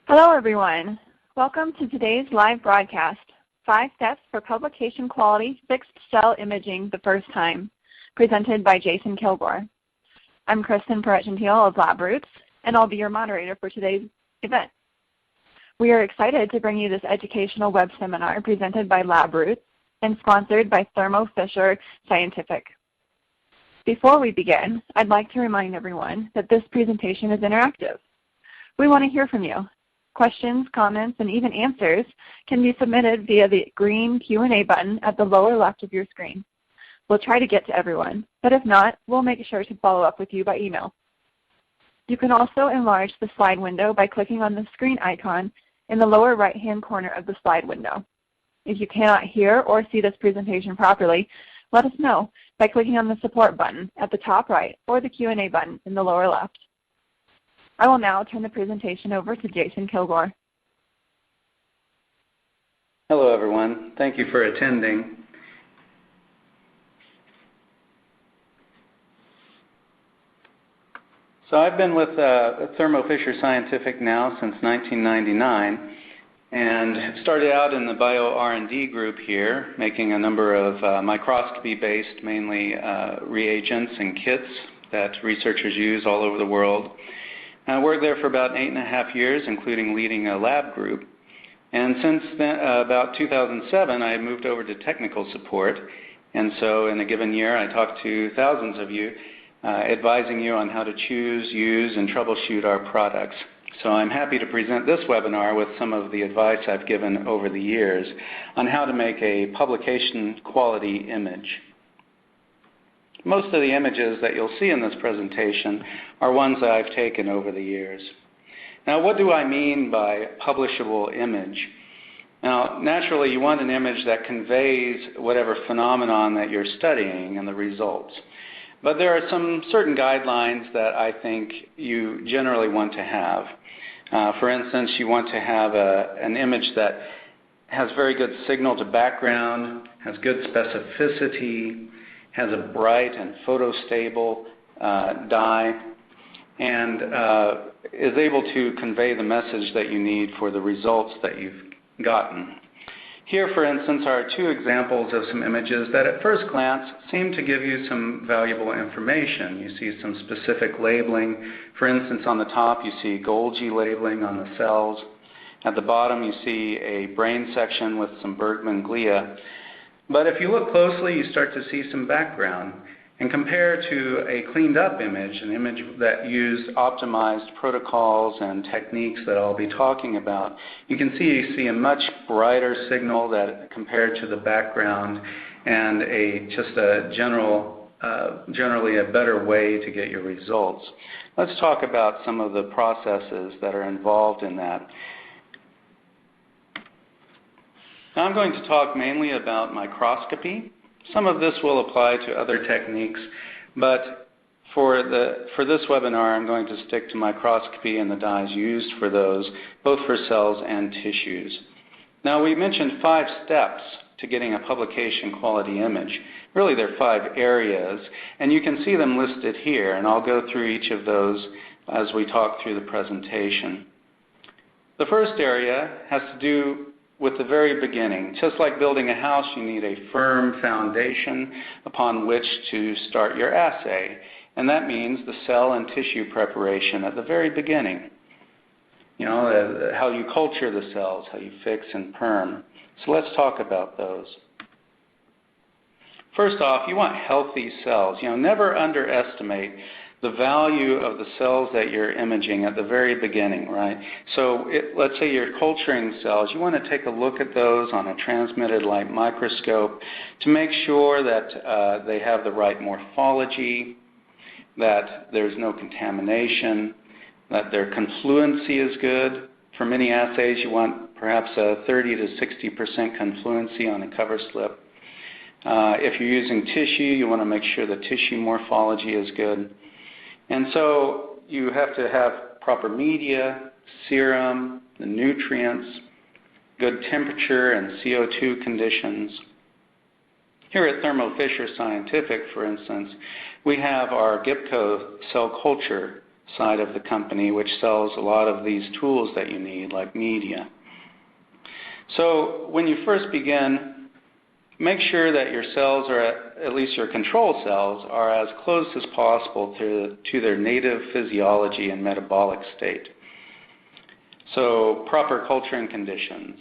Hello, everyone. Welcome to today's live broadcast, 5 Steps for Publication Quality Fixed Cell Imaging the First Time, presented by Jason Kilgore. I'm Kristen Perret-Gentile of LabRoots, and I'll be your moderator for today's event. We are excited to bring you this educational web seminar presented by LabRoots and sponsored by Thermo Fisher Scientific. Before we begin, I'd like to remind everyone that this presentation is interactive. We want to hear from you. Questions, comments, and even answers can be submitted via the green Q&A button at the lower left of your screen. We'll try to get to everyone, but if not, we'll make sure to follow up with you by email. You can also enlarge the slide window by clicking on the screen icon in the lower right-hand corner of the slide window. If you cannot hear or see this presentation properly, let us know by clicking on the support button at the top right or the Q&A button in the lower left. I will now turn the presentation over to Jason Kilgore. Hello, everyone. Thank you for attending. So I've been with Thermo Fisher Scientific now since 1999 and started out in the bio R&D group here, making a number of microscopy-based, mainly reagents and kits that researchers use all over the world. I worked there for about 8.5 years, including leading a lab group. And since then, about 2007, I moved over to technical support. And so in a given year, I talk to thousands of you, advising you on how to choose, use, and troubleshoot our products. So I'm happy to present this webinar with some of the advice I've given over the years on how to make a publication quality image. Most of the images that you'll see in this presentation are ones that I've taken over the years. Now, what do I mean by publishable image? Now, naturally, you want an image that conveys whatever phenomenon that you're studying and the results. But there are some certain guidelines that I think you generally want to have. For instance, you want to have an image that has very good signal to background, has good specificity, has a bright and photostable dye, and is able to convey the message that you need for the results that you've gotten. Here, for instance, are 2 examples of some images that at first glance seem to give you some valuable information. You see some specific labeling. For instance, on the top you see Golgi labeling on the cells. At the bottom you see a brain section with some Bergman glia. But if you look closely, you start to see some background. And compare to a cleaned up image, an image that used optimized protocols and techniques that I'll be talking about, you can see a much brighter signal that compared to the background and just a generally a better way to get your results. Let's talk about some of the processes that are involved in that. Now I'm going to talk mainly about microscopy. Some of this will apply to other techniques, but for this webinar I'm going to stick to microscopy and the dyes used for those, both for cells and tissues. Now we mentioned 5 steps to getting a publication quality image. Really there are 5 areas, and you can see them listed here, and I'll go through each of those as we talk through the presentation. The first area has to do with the very beginning. Just like building a house, you need a firm foundation upon which to start your assay. And that means the cell and tissue preparation at the very beginning. You know, how you culture the cells, how you fix and perm. So let's talk about those. First off, you want healthy cells. You know, never underestimate the value of the cells that you're imaging at the very beginning, right? So let's say you're culturing cells. You want to take a look at those on a transmitted light microscope to make sure that they have the right morphology, that there's no contamination, that their confluency is good. For many assays, you want perhaps a 30 to 60% confluency on a cover slip. If you're using tissue, you want to make sure the tissue morphology is good. And so you have to have proper media, serum, the nutrients, good temperature and CO2 conditions. Here at Thermo Fisher Scientific, for instance, we have our GIPCO cell culture side of the company, which sells a lot of these tools that you need, like media. So when you first begin, make sure that your cells, or at least your control cells, are as close as possible to their native physiology and metabolic state. So proper culturing conditions.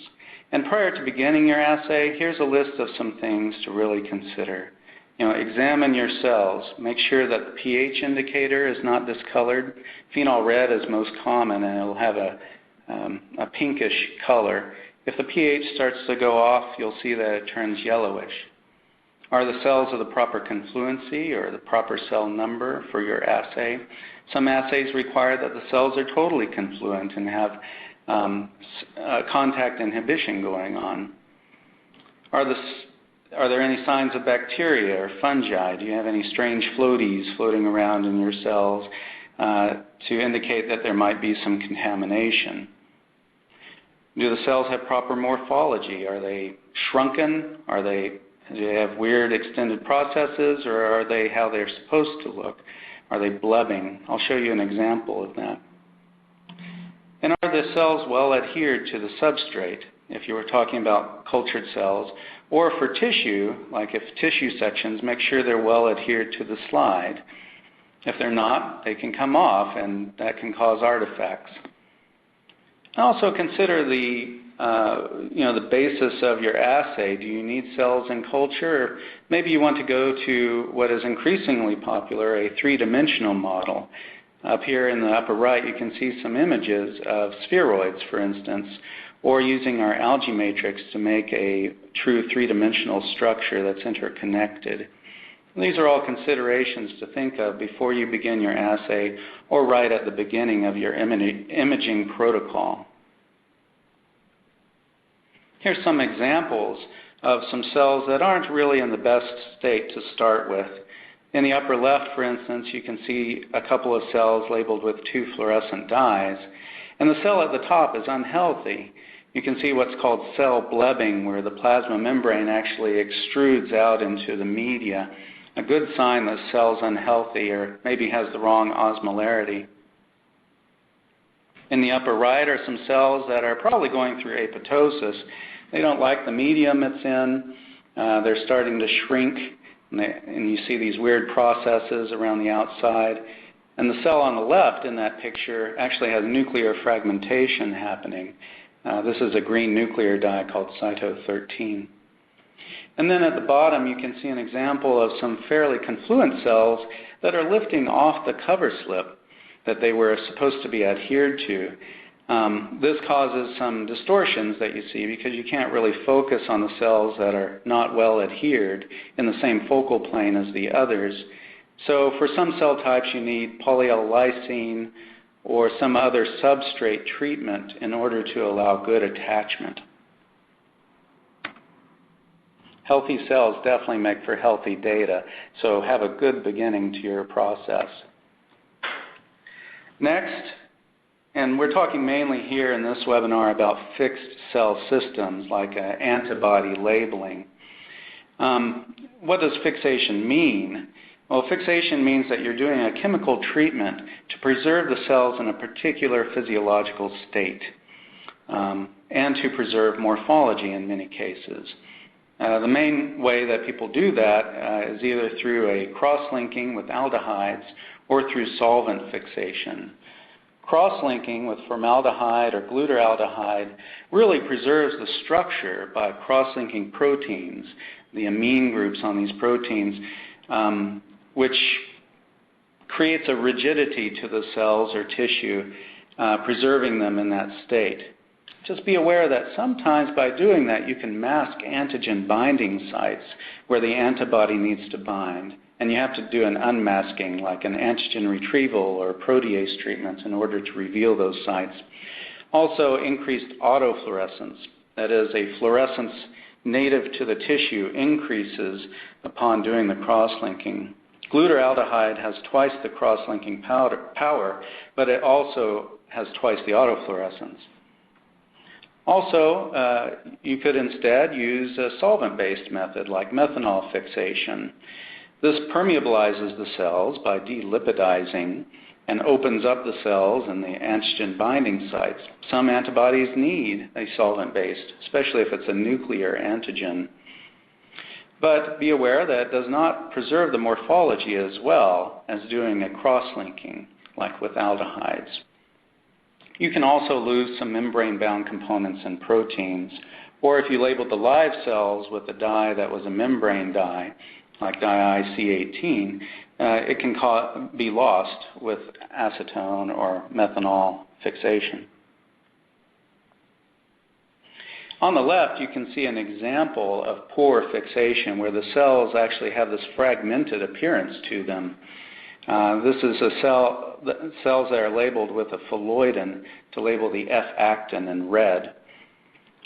And prior to beginning your assay, here's a list of some things to really consider. Examine your cells. Make sure that the pH indicator is not discolored. Phenol red is most common, and it will have a pinkish color. If the pH starts to go off, you'll see that it turns yellowish. Are the cells of the proper confluency or the proper cell number for your assay? Some assays require that the cells are totally confluent and have contact inhibition going on. Are there any signs of bacteria or fungi? Do you have any strange floaties floating around in your cells to indicate that there might be some contamination? Do the cells have proper morphology? Are they shrunken? Do they have weird extended processes, or are they how they're supposed to look? Are they blubbing? I'll show you an example of that. And are the cells well adhered to the substrate? If you were talking about cultured cells, or for tissue, like if tissue sections, make sure they're well adhered to the slide. If they're not, they can come off, and that can cause artifacts. Also consider the basis of your assay. Do you need cells in culture? Or maybe you want to go to what is increasingly popular, a three-dimensional model. Up here in the upper right, you can see some images of spheroids, for instance, or using our algae matrix to make a true three-dimensional structure that's interconnected. And these are all considerations to think of before you begin your assay or right at the beginning of your imaging protocol. Here's some examples of some cells that aren't really in the best state to start with. In the upper left, for instance, you can see a couple of cells labeled with 2 fluorescent dyes, and the cell at the top is unhealthy. You can see what's called cell blebbing, where the plasma membrane actually extrudes out into the media, a good sign that the cell's unhealthy or maybe has the wrong osmolarity. In the upper right are some cells that are probably going through apoptosis. They don't like the medium it's in. They're starting to shrink, and you see these weird processes around the outside. And the cell on the left in that picture actually has nuclear fragmentation happening. This is a green nuclear dye called cyto13. And then at the bottom, you can see an example of some fairly confluent cells that are lifting off the cover slip that they were supposed to be adhered to. This causes some distortions that you see because you can't really focus on the cells that are not well adhered in the same focal plane as the others. So for some cell types, you need polyl-lysine or some other substrate treatment in order to allow good attachment. Healthy cells definitely make for healthy data, so have a good beginning to your process. Next, and we're talking mainly here in this webinar about fixed cell systems like antibody labeling. What does fixation mean? Well, fixation means that you're doing a chemical treatment to preserve the cells in a particular physiological state and to preserve morphology in many cases. The main way that people do that is either through a cross-linking with aldehydes or through solvent fixation. Cross-linking with formaldehyde or glutaraldehyde really preserves the structure by cross-linking proteins, the amine groups on these proteins, which creates a rigidity to the cells or tissue, preserving them in that state. Just be aware that sometimes by doing that you can mask antigen binding sites where the antibody needs to bind. And you have to do an unmasking like an antigen retrieval or protease treatments in order to reveal those sites. Also, increased autofluorescence, that is, a fluorescence native to the tissue increases upon doing the cross-linking. Glutaraldehyde has twice the cross-linking power, but it also has twice the autofluorescence. Also, you could instead use a solvent-based method like methanol fixation. This permeabilizes the cells by delipidizing and opens up the cells and the antigen binding sites. Some antibodies need a solvent-based, especially if it's a nuclear antigen. But be aware that it does not preserve the morphology as well as doing a cross-linking, like with aldehydes. You can also lose some membrane-bound components and proteins, or if you labeled the live cells with a dye that was a membrane dye, like dye IC18, it can be lost with acetone or methanol fixation. On the left, you can see an example of poor fixation where the cells actually have this fragmented appearance to them. This is cells that are labeled with a phalloidin to label the F-actin in red.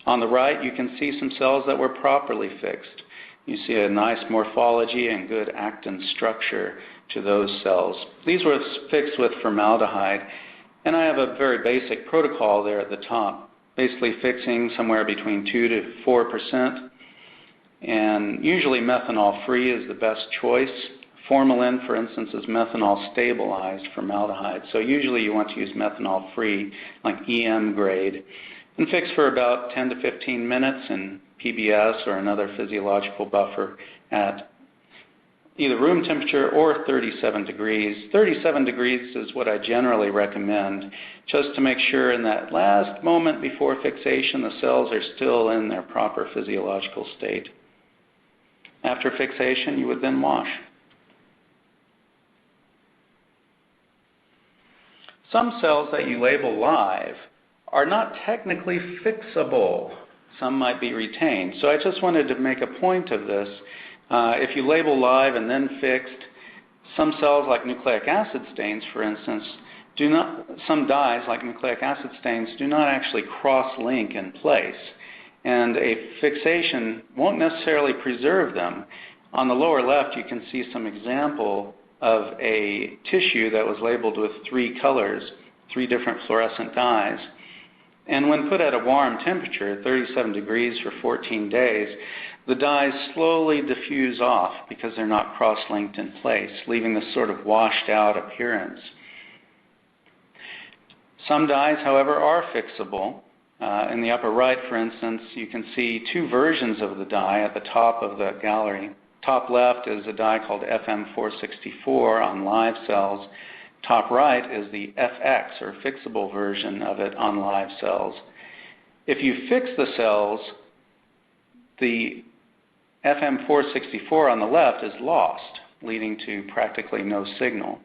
On the right, you can see some cells that were properly fixed. You see a nice morphology and good actin structure to those cells. These were fixed with formaldehyde, and I have a very basic protocol there at the top, basically fixing somewhere between 2 to 4%, and usually methanol-free is the best choice. Formalin, for instance, is methanol-stabilized formaldehyde, so usually you want to use methanol-free, like EM grade, and fix for about 10 to 15 minutes in PBS or another physiological buffer at either room temperature or 37 degrees. 37 degrees is what I generally recommend, just to make sure in that last moment before fixation the cells are still in their proper physiological state. After fixation, you would then wash. Some cells that you label live are not technically fixable. Some might be retained. So I just wanted to make a point of this. If you label live and then fixed, some cells like nucleic acid stains, for instance, some dyes like nucleic acid stains do not actually cross-link in place. And a fixation won't necessarily preserve them. On the lower left, you can see some example of a tissue that was labeled with 3 colors, 3 different fluorescent dyes. And when put at a warm temperature, 37 degrees for 14 days, the dyes slowly diffuse off because they're not cross-linked in place, leaving this sort of washed out appearance. Some dyes, however, are fixable. In the upper right, for instance, you can see 2 versions of the dye at the top of the gallery. Top left is a dye called FM464 on live cells. Top right is the FX, or fixable version of it on live cells. If you fix the cells, the FM464 on the left is lost, leading to practically no signal.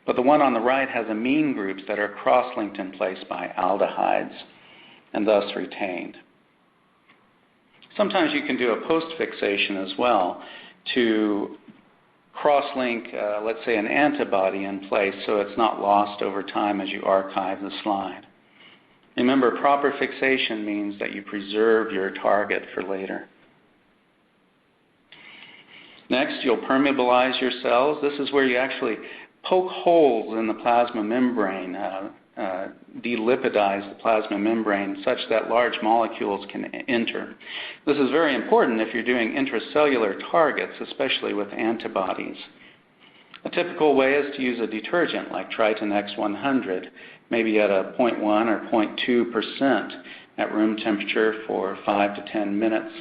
But the one on the right has amine groups that are cross-linked in place by aldehydes and thus retained. Sometimes you can do a post-fixation as well to cross-link, let's say, an antibody in place so it's not lost over time as you archive the slide. Remember, proper fixation means that you preserve your target for later. Next, you'll permeabilize your cells. This is where you actually poke holes in the plasma membrane, delipidize the plasma membrane such that large molecules can enter. This is very important if you're doing intracellular targets, especially with antibodies. A typical way is to use a detergent like Triton X100, maybe at a 0.1 or 0.2% at room temperature for 5 to 10 minutes.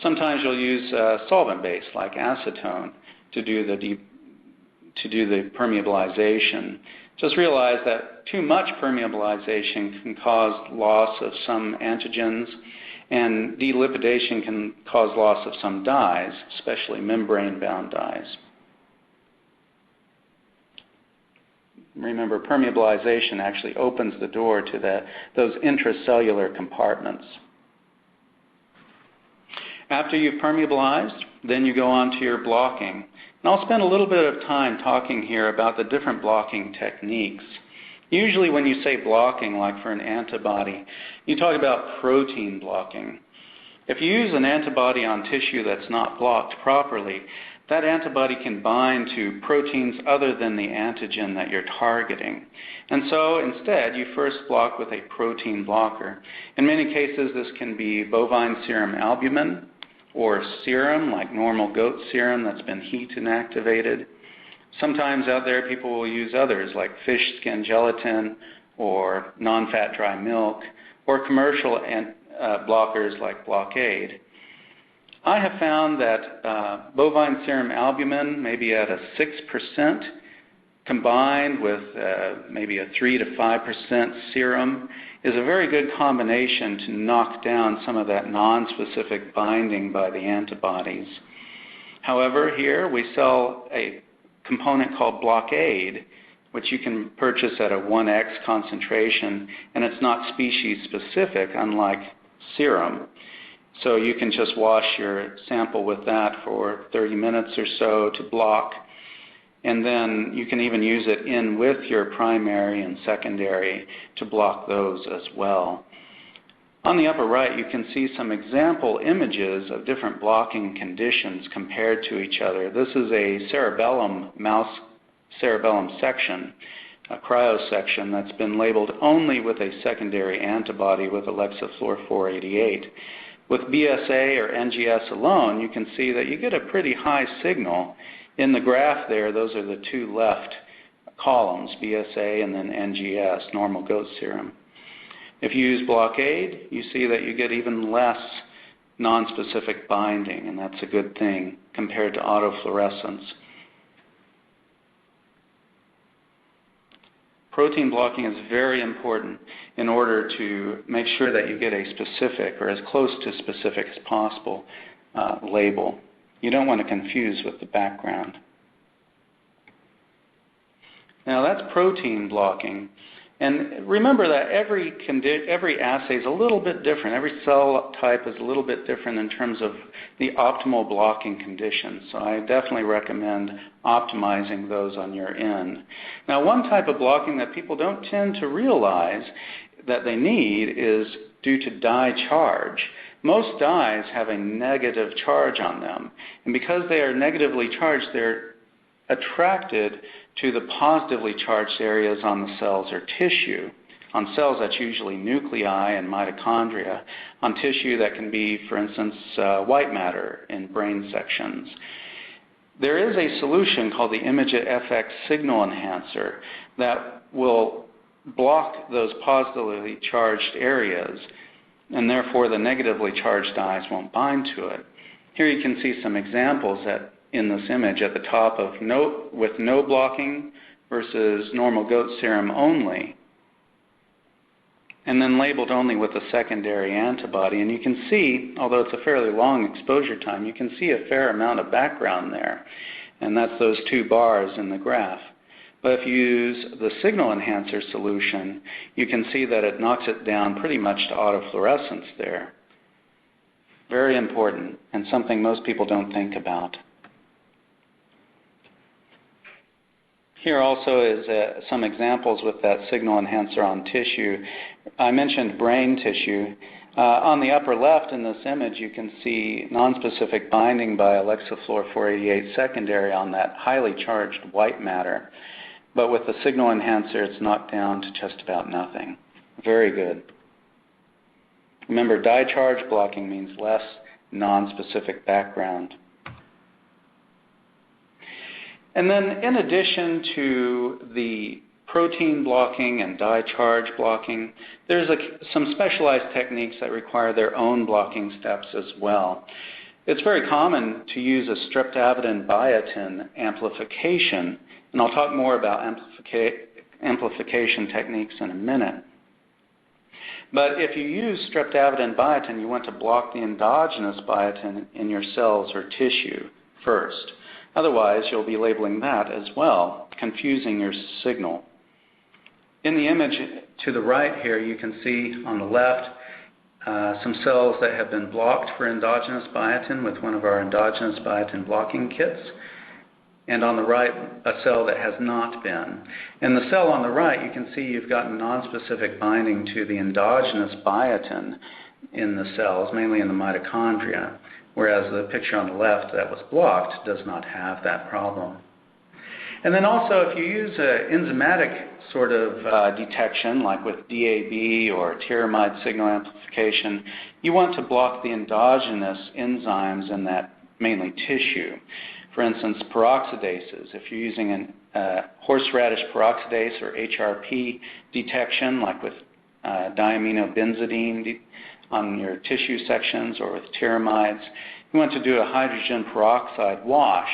Sometimes you'll use solvent-based like acetone to do the permeabilization. Just realize that too much permeabilization can cause loss of some antigens, and delipidation can cause loss of some dyes, especially membrane-bound dyes. Remember, permeabilization actually opens the door to those intracellular compartments. After you've permeabilized, then you go on to your blocking. And I'll spend a little bit of time talking here about the different blocking techniques. Usually when you say blocking, like for an antibody, you talk about protein blocking. If you use an antibody on tissue that's not blocked properly, that antibody can bind to proteins other than the antigen that you're targeting. And so instead, you first block with a protein blocker. In many cases, this can be bovine serum albumin, or serum, like normal goat serum that's been heat inactivated. Sometimes out there people will use others like fish skin gelatin or non-fat dry milk or commercial blockers like Blockade. I have found that bovine serum albumin, maybe at a 6%, combined with maybe a 3 to 5% serum, is a very good combination to knock down some of that non-specific binding by the antibodies. However, here we sell a component called Blockade, which you can purchase at a 1x concentration, and it's not species specific, unlike serum. So you can just wash your sample with that for 30 minutes or so to block, and then you can even use it in with your primary and secondary to block those as well. On the upper right, you can see some example images of different blocking conditions compared to each other. This is a cerebellum, mouse cerebellum section, a cryosection that's been labeled only with a secondary antibody with alexafluor 488. With BSA or NGS alone, you can see that you get a pretty high signal. In the graph there, those are the two left columns, BSA and then NGS, normal goat serum. If you use Blockade, you see that you get even less nonspecific binding, and that's a good thing compared to autofluorescence. Protein blocking is very important in order to make sure that you get a specific, or as close to specific as possible, label. You don't want to confuse with the background. Now that's protein blocking. And remember that every assay is a little bit different. Every cell type is a little bit different in terms of the optimal blocking conditions. So I definitely recommend optimizing those on your end. Now, one type of blocking that people don't tend to realize that they need is due to dye charge. Most dyes have a negative charge on them. And because they are negatively charged, they're attracted to the positively charged areas on the cells or tissue. On cells, that's usually nuclei and mitochondria. On tissue, that can be, for instance, white matter in brain sections. There is a solution called the ImageFX signal enhancer that will block those positively charged areas, and therefore the negatively charged dyes won't bind to it. Here you can see some examples in this image at the top of with no blocking versus normal goat serum only, and then labeled only with a secondary antibody. And you can see, although it's a fairly long exposure time, you can see a fair amount of background there, and that's those two bars in the graph. But if you use the signal enhancer solution, you can see that it knocks it down pretty much to autofluorescence there. Very important, and something most people don't think about. Here also is some examples with that signal enhancer on tissue. I mentioned brain tissue. On the upper left in this image, you can see nonspecific binding by alexafluor 488 secondary on that highly charged white matter. But with the signal enhancer, it's knocked down to just about nothing. Very good. Remember, dye charge blocking means less nonspecific background. And then in addition to the protein blocking and dye charge blocking, there's some specialized techniques that require their own blocking steps as well. It's very common to use a streptavidin biotin amplification, and I'll talk more about amplification techniques in a minute. But if you use streptavidin biotin, you want to block the endogenous biotin in your cells or tissue first. Otherwise, you'll be labeling that as well, confusing your signal. In the image to the right here, you can see on the left some cells that have been blocked for endogenous biotin with one of our endogenous biotin blocking kits. And on the right, a cell that has not been. In the cell on the right, you can see you've gotten nonspecific binding to the endogenous biotin in the cells, mainly in the mitochondria, whereas the picture on the left that was blocked does not have that problem. And then also, if you use an enzymatic sort of detection, like with DAB or tyramide signal amplification, you want to block the endogenous enzymes in that mainly tissue. For instance, peroxidases. If you're using horseradish peroxidase or HRP detection, like with diaminobenzidine on your tissue sections or with pyramides, you want to do a hydrogen peroxide wash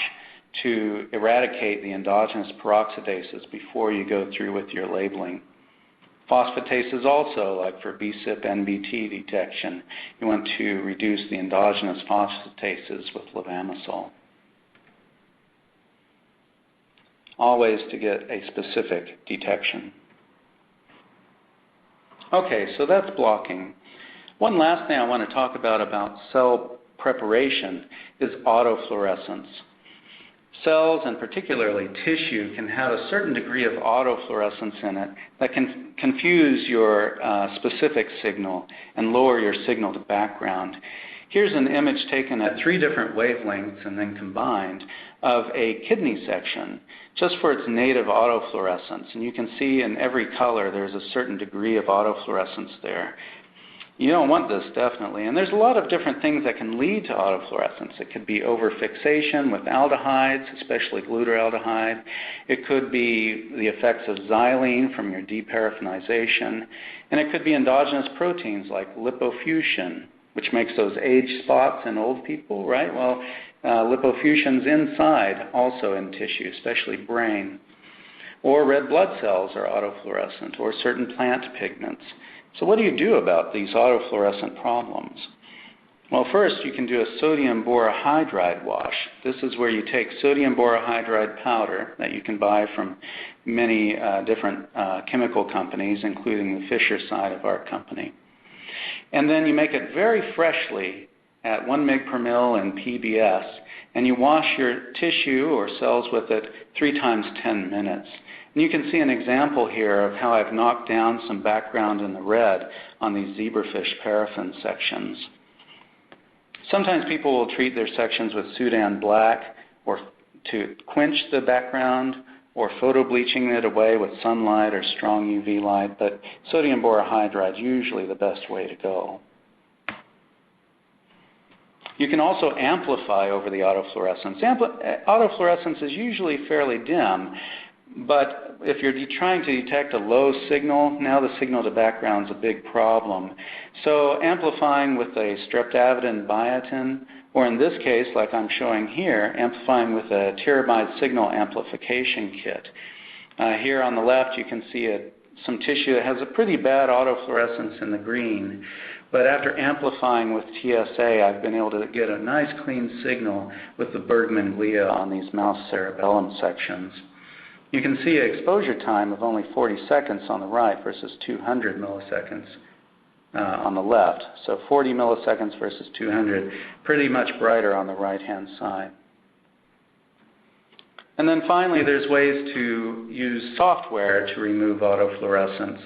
to eradicate the endogenous peroxidases before you go through with your labeling. Phosphatases also, like for BSIP NBT detection, you want to reduce the endogenous phosphatases with levamisole. Always to get a specific detection. Okay, so that's blocking. One last thing I want to talk about cell preparation is autofluorescence. Cells, and particularly tissue, can have a certain degree of autofluorescence in it that can confuse your specific signal and lower your signal to background. Here's an image taken at 3 different wavelengths and then combined of a kidney section just for its native autofluorescence. And you can see in every color there's a certain degree of autofluorescence there. You don't want this, definitely. And there's a lot of different things that can lead to autofluorescence. It could be overfixation with aldehydes, especially glutaraldehyde. It could be the effects of xylene from your deparaffinization. And it could be endogenous proteins like lipofuscin, which makes those age spots in old people, right? Well, lipofuscin's inside also in tissue, especially brain. Or red blood cells are autofluorescent, or certain plant pigments. So what do you do about these autofluorescent problems? Well, first you can do a sodium borohydride wash. This is where you take sodium borohydride powder that you can buy from many different chemical companies, including the Fisher side of our company. And then you make it very freshly at 1 mg per mil in PBS, and you wash your tissue or cells with it 3 times 10 minutes. And you can see an example here of how I've knocked down some background in the red on these zebrafish paraffin sections. Sometimes people will treat their sections with Sudan black or to quench the background, or photobleaching it away with sunlight or strong UV light, but sodium borohydride is usually the best way to go. You can also amplify over the autofluorescence. Autofluorescence is usually fairly dim, but if you're trying to detect a low signal, now the signal to background is a big problem. So amplifying with a streptavidin biotin, or in this case, like I'm showing here, amplifying with a tyramide signal amplification kit. Here on the left you can see some tissue that has a pretty bad autofluorescence in the green. But after amplifying with TSA, I've been able to get a nice clean signal with the Bergman glia on these mouse cerebellum sections. You can see an exposure time of only 40 seconds on the right versus 200 milliseconds on the left. So 40 milliseconds versus 200, pretty much brighter on the right-hand side. And then finally, there's ways to use software to remove autofluorescence.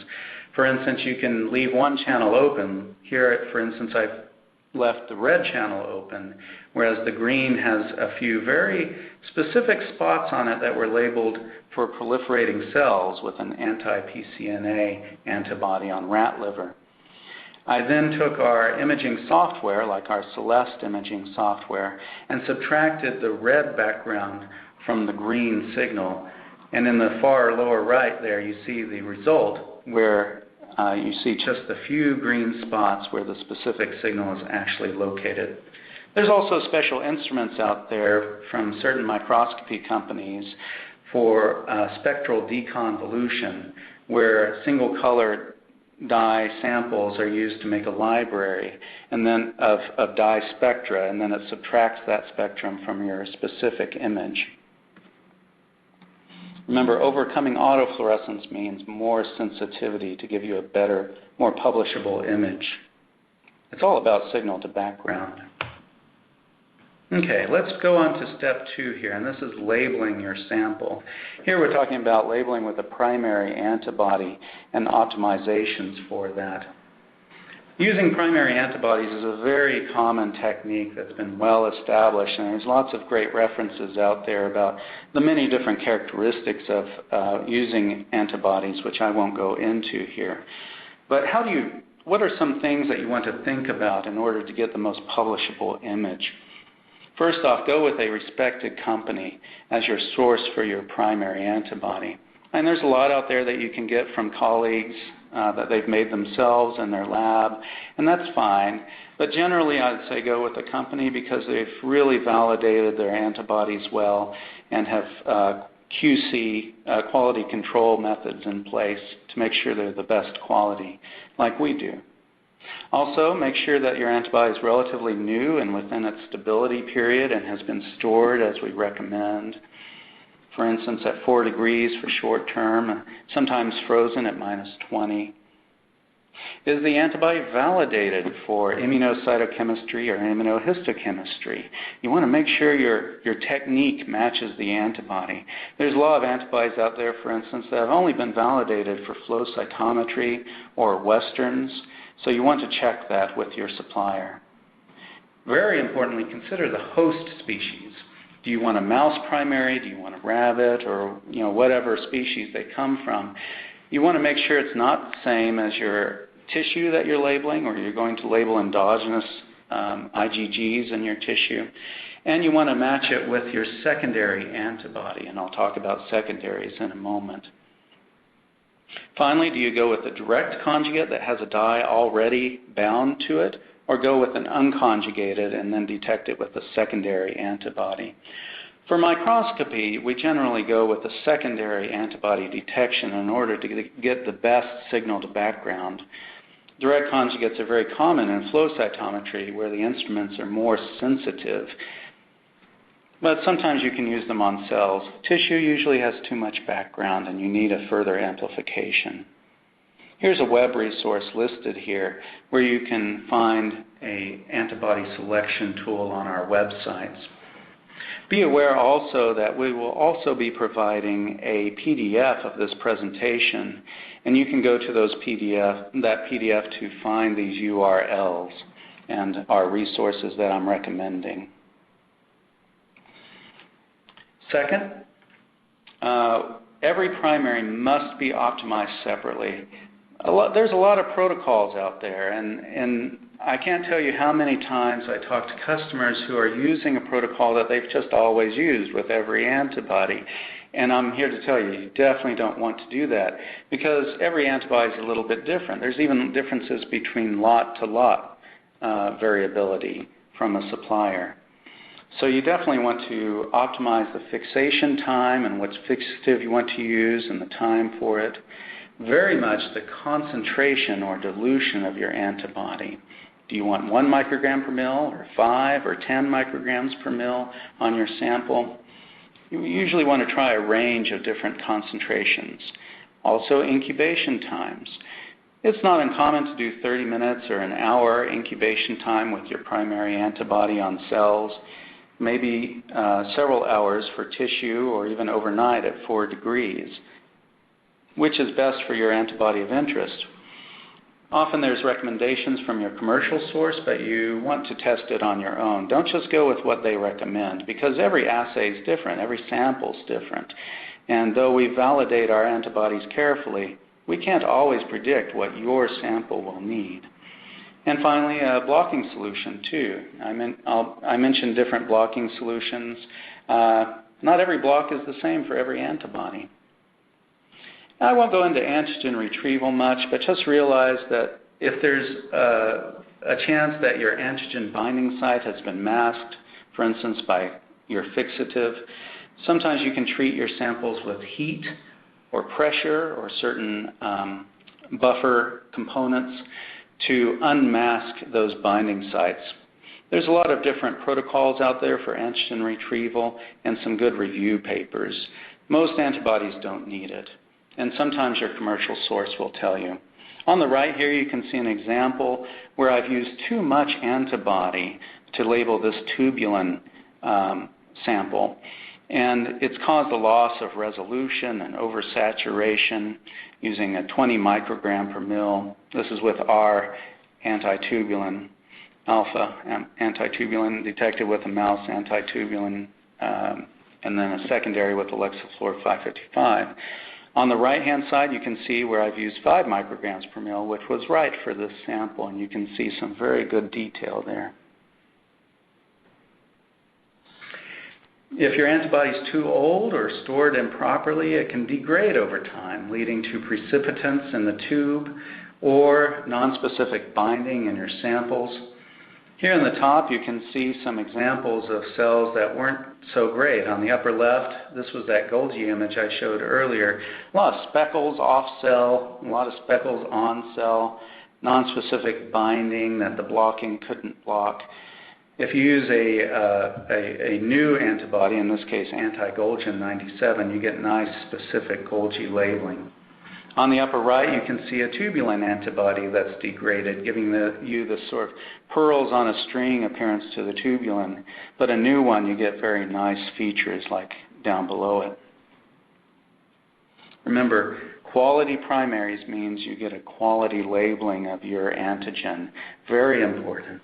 For instance, you can leave one channel open. Here, for instance, I've left the red channel open, whereas the green has a few very specific spots on it that were labeled for proliferating cells with an anti-PCNA antibody on rat liver. I then took our imaging software, like our Celeste imaging software, and subtracted the red background from the green signal. And in the far lower right there, you see the result where you see just a few green spots where the specific signal is actually located. There's also special instruments out there from certain microscopy companies for spectral deconvolution, where single color dye samples are used to make a library and then of dye spectra, and then it subtracts that spectrum from your specific image. Remember, overcoming autofluorescence means more sensitivity to give you a better, more publishable image. It's all about signal to background. Okay, let's go on to step 2 here, and this is labeling your sample. Here we're talking about labeling with a primary antibody and optimizations for that. Using primary antibodies is a very common technique that's been well established, and there's lots of great references out there about the many different characteristics of using antibodies, which I won't go into here. But what are some things that you want to think about in order to get the most publishable image? First off, go with a respected company as your source for your primary antibody. And there's a lot out there that you can get from colleagues that they've made themselves in their lab, and that's fine. But generally, I'd say go with a company because they've really validated their antibodies well and have QC, quality control methods in place to make sure they're the best quality, like we do. Also, make sure that your antibody is relatively new and within its stability period and has been stored as we recommend. For instance, at 4 degrees for short term, sometimes frozen at -20. Is the antibody validated for immunocytochemistry or immunohistochemistry? You want to make sure your technique matches the antibody. There's a lot of antibodies out there, for instance, that have only been validated for flow cytometry or Westerns, so you want to check that with your supplier. Very importantly, consider the host species. Do you want a mouse primary? Do you want a rabbit? Or whatever species they come from. You want to make sure it's not the same as your tissue that you're labeling, or you're going to label endogenous IgGs in your tissue. And you want to match it with your secondary antibody, and I'll talk about secondaries in a moment. Finally, do you go with a direct conjugate that has a dye already bound to it, or go with an unconjugated and then detect it with a secondary antibody? For microscopy, we generally go with a secondary antibody detection in order to get the best signal to background. Direct conjugates are very common in flow cytometry where the instruments are more sensitive, but sometimes you can use them on cells. Tissue usually has too much background and you need a further amplification. Here's a web resource listed here where you can find an antibody selection tool on our websites. Be aware also that we will also be providing a PDF of this presentation, and you can go to that PDF to find these URLs and our resources that I'm recommending. Second, every primary must be optimized separately. There's a lot of protocols out there, and I can't tell you how many times I talk to customers who are using a protocol that they've just always used with every antibody. And I'm here to tell you, you definitely don't want to do that because every antibody is a little bit different. There's even differences between lot to lot variability from a supplier. So you definitely want to optimize the fixation time and what fixative you want to use and the time for it. Very much the concentration or dilution of your antibody. Do you want 1 microgram per mil or 5 or 10 micrograms per mil on your sample? You usually want to try a range of different concentrations. Also incubation times. It's not uncommon to do 30 minutes or an hour incubation time with your primary antibody on cells, maybe several hours for tissue or even overnight at 4 degrees. Which is best for your antibody of interest? Often there's recommendations from your commercial source, but you want to test it on your own. Don't just go with what they recommend because every assay is different, every sample is different. And though we validate our antibodies carefully, we can't always predict what your sample will need. And finally, a blocking solution too. I mentioned different blocking solutions. Not every block is the same for every antibody. I won't go into antigen retrieval much, but just realize that if there's a chance that your antigen binding site has been masked, for instance, by your fixative, sometimes you can treat your samples with heat or pressure or certain buffer components to unmask those binding sites. There's a lot of different protocols out there for antigen retrieval and some good review papers. Most antibodies don't need it. And sometimes your commercial source will tell you. On the right here you can see an example where I've used too much antibody to label this tubulin sample. And it's caused a loss of resolution and oversaturation using a 20 microgram per mil. This is with our antitubulin, alpha antitubulin detected with a mouse antitubulin, and then a secondary with Alexaflor 555. On the right-hand side, you can see where I've used 5 micrograms per mil, which was right for this sample, and you can see some very good detail there. If your antibody is too old or stored improperly, it can degrade over time, leading to precipitants in the tube or nonspecific binding in your samples. Here in the top, you can see some examples of cells that weren't so great. On the upper left, this was that Golgi image I showed earlier. A lot of speckles off cell, a lot of speckles on cell, nonspecific binding that the blocking couldn't block. If you use a new antibody, in this case anti-Golgi 97, you get nice specific Golgi labeling. On the upper right, you can see a tubulin antibody that's degraded, giving you this sort of pearls on a string appearance to the tubulin. But a new one, you get very nice features like down below it. Remember, quality primaries means you get a quality labeling of your antigen. Very important.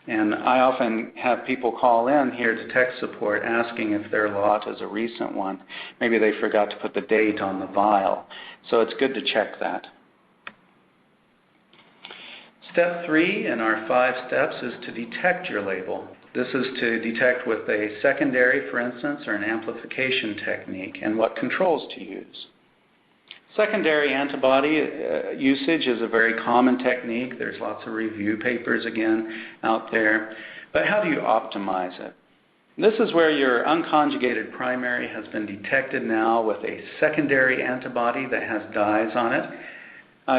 And I often have people call in here to tech support asking if their lot is a recent one. Maybe they forgot to put the date on the vial. So it's good to check that. Step 3 in our 5 steps is to detect your label. This is to detect with a secondary, for instance, or an amplification technique, and what controls to use. Secondary antibody usage is a very common technique. There's lots of review papers, again, out there. But how do you optimize it? This is where your unconjugated primary has been detected now with a secondary antibody that has dyes on it.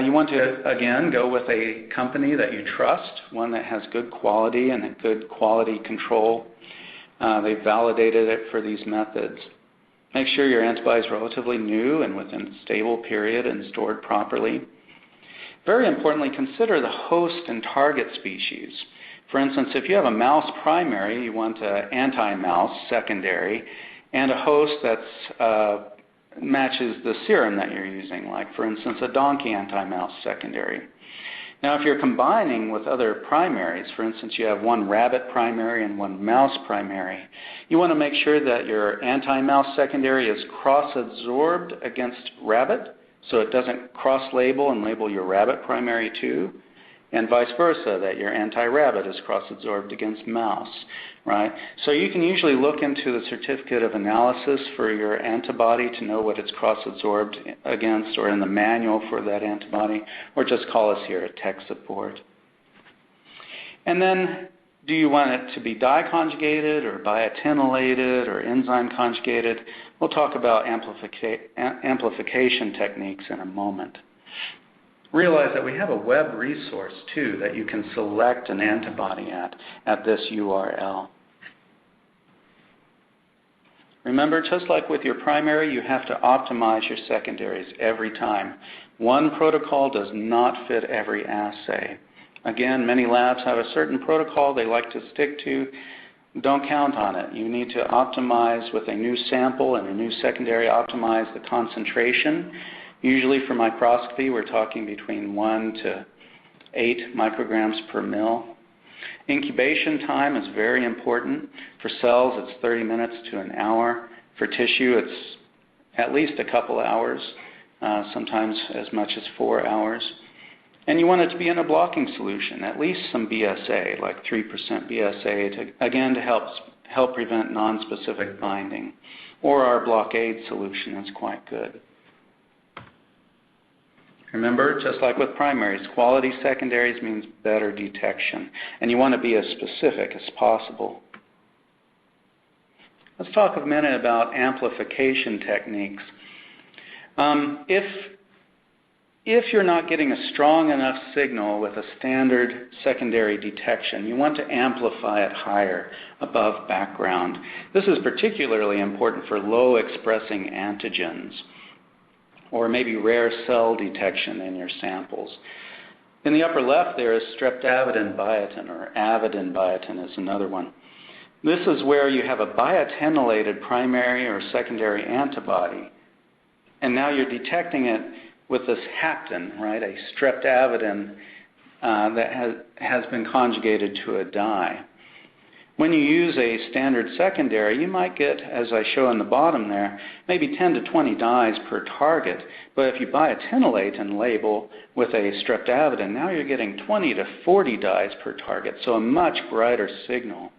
You want to, again, go with a company that you trust, one that has good quality and a good quality control. They've validated it for these methods. Make sure your antibody is relatively new and within a stable period and stored properly. Very importantly, consider the host and target species. For instance, if you have a mouse primary, you want an anti-mouse secondary and a host that matches the serum that you're using, like, for instance, a donkey anti-mouse secondary. Now, if you're combining with other primaries, for instance, you have one rabbit primary and one mouse primary, you want to make sure that your anti-mouse secondary is cross-absorbed against rabbit, so it doesn't cross-label and label your rabbit primary too, and vice versa, that your anti-rabbit is cross-absorbed against mouse, right? So you can usually look into the certificate of analysis for your antibody to know what it's cross-absorbed against, or in the manual for that antibody, or just call us here at tech support. And then, do you want it to be dye conjugated or biotinylated or enzyme conjugated? We'll talk about amplification techniques in a moment. Realize that we have a web resource, too, that you can select an antibody at this URL. Remember, just like with your primary, you have to optimize your secondaries every time. One protocol does not fit every assay. Again, many labs have a certain protocol they like to stick to. Don't count on it. You need to optimize with a new sample and a new secondary, optimize the concentration. Usually for microscopy, we're talking between 1 to 8 micrograms per mil. Incubation time is very important. For cells, it's 30 minutes to an hour. For tissue, it's at least a couple hours, sometimes as much as 4 hours. And you want it to be in a blocking solution, at least some BSA, like 3% BSA, again, to help prevent nonspecific binding. Or our blockade solution is quite good. Remember, just like with primaries, quality secondaries means better detection, and you want to be as specific as possible. Let's talk a minute about amplification techniques. If you're not getting a strong enough signal with a standard secondary detection, you want to amplify it higher, above background. This is particularly important for low-expressing antigens, or maybe rare cell detection in your samples. In the upper left there is streptavidin biotin, or avidin biotin is another one. This is where you have a biotinylated primary or secondary antibody, and now you're detecting it with this hapten, right, a streptavidin that has been conjugated to a dye. When you use a standard secondary, you might get, as I show in the bottom there, maybe 10 to 20 dyes per target. But if you biotinylate and label with a streptavidin, now you're getting 20 to 40 dyes per target, so a much brighter signal.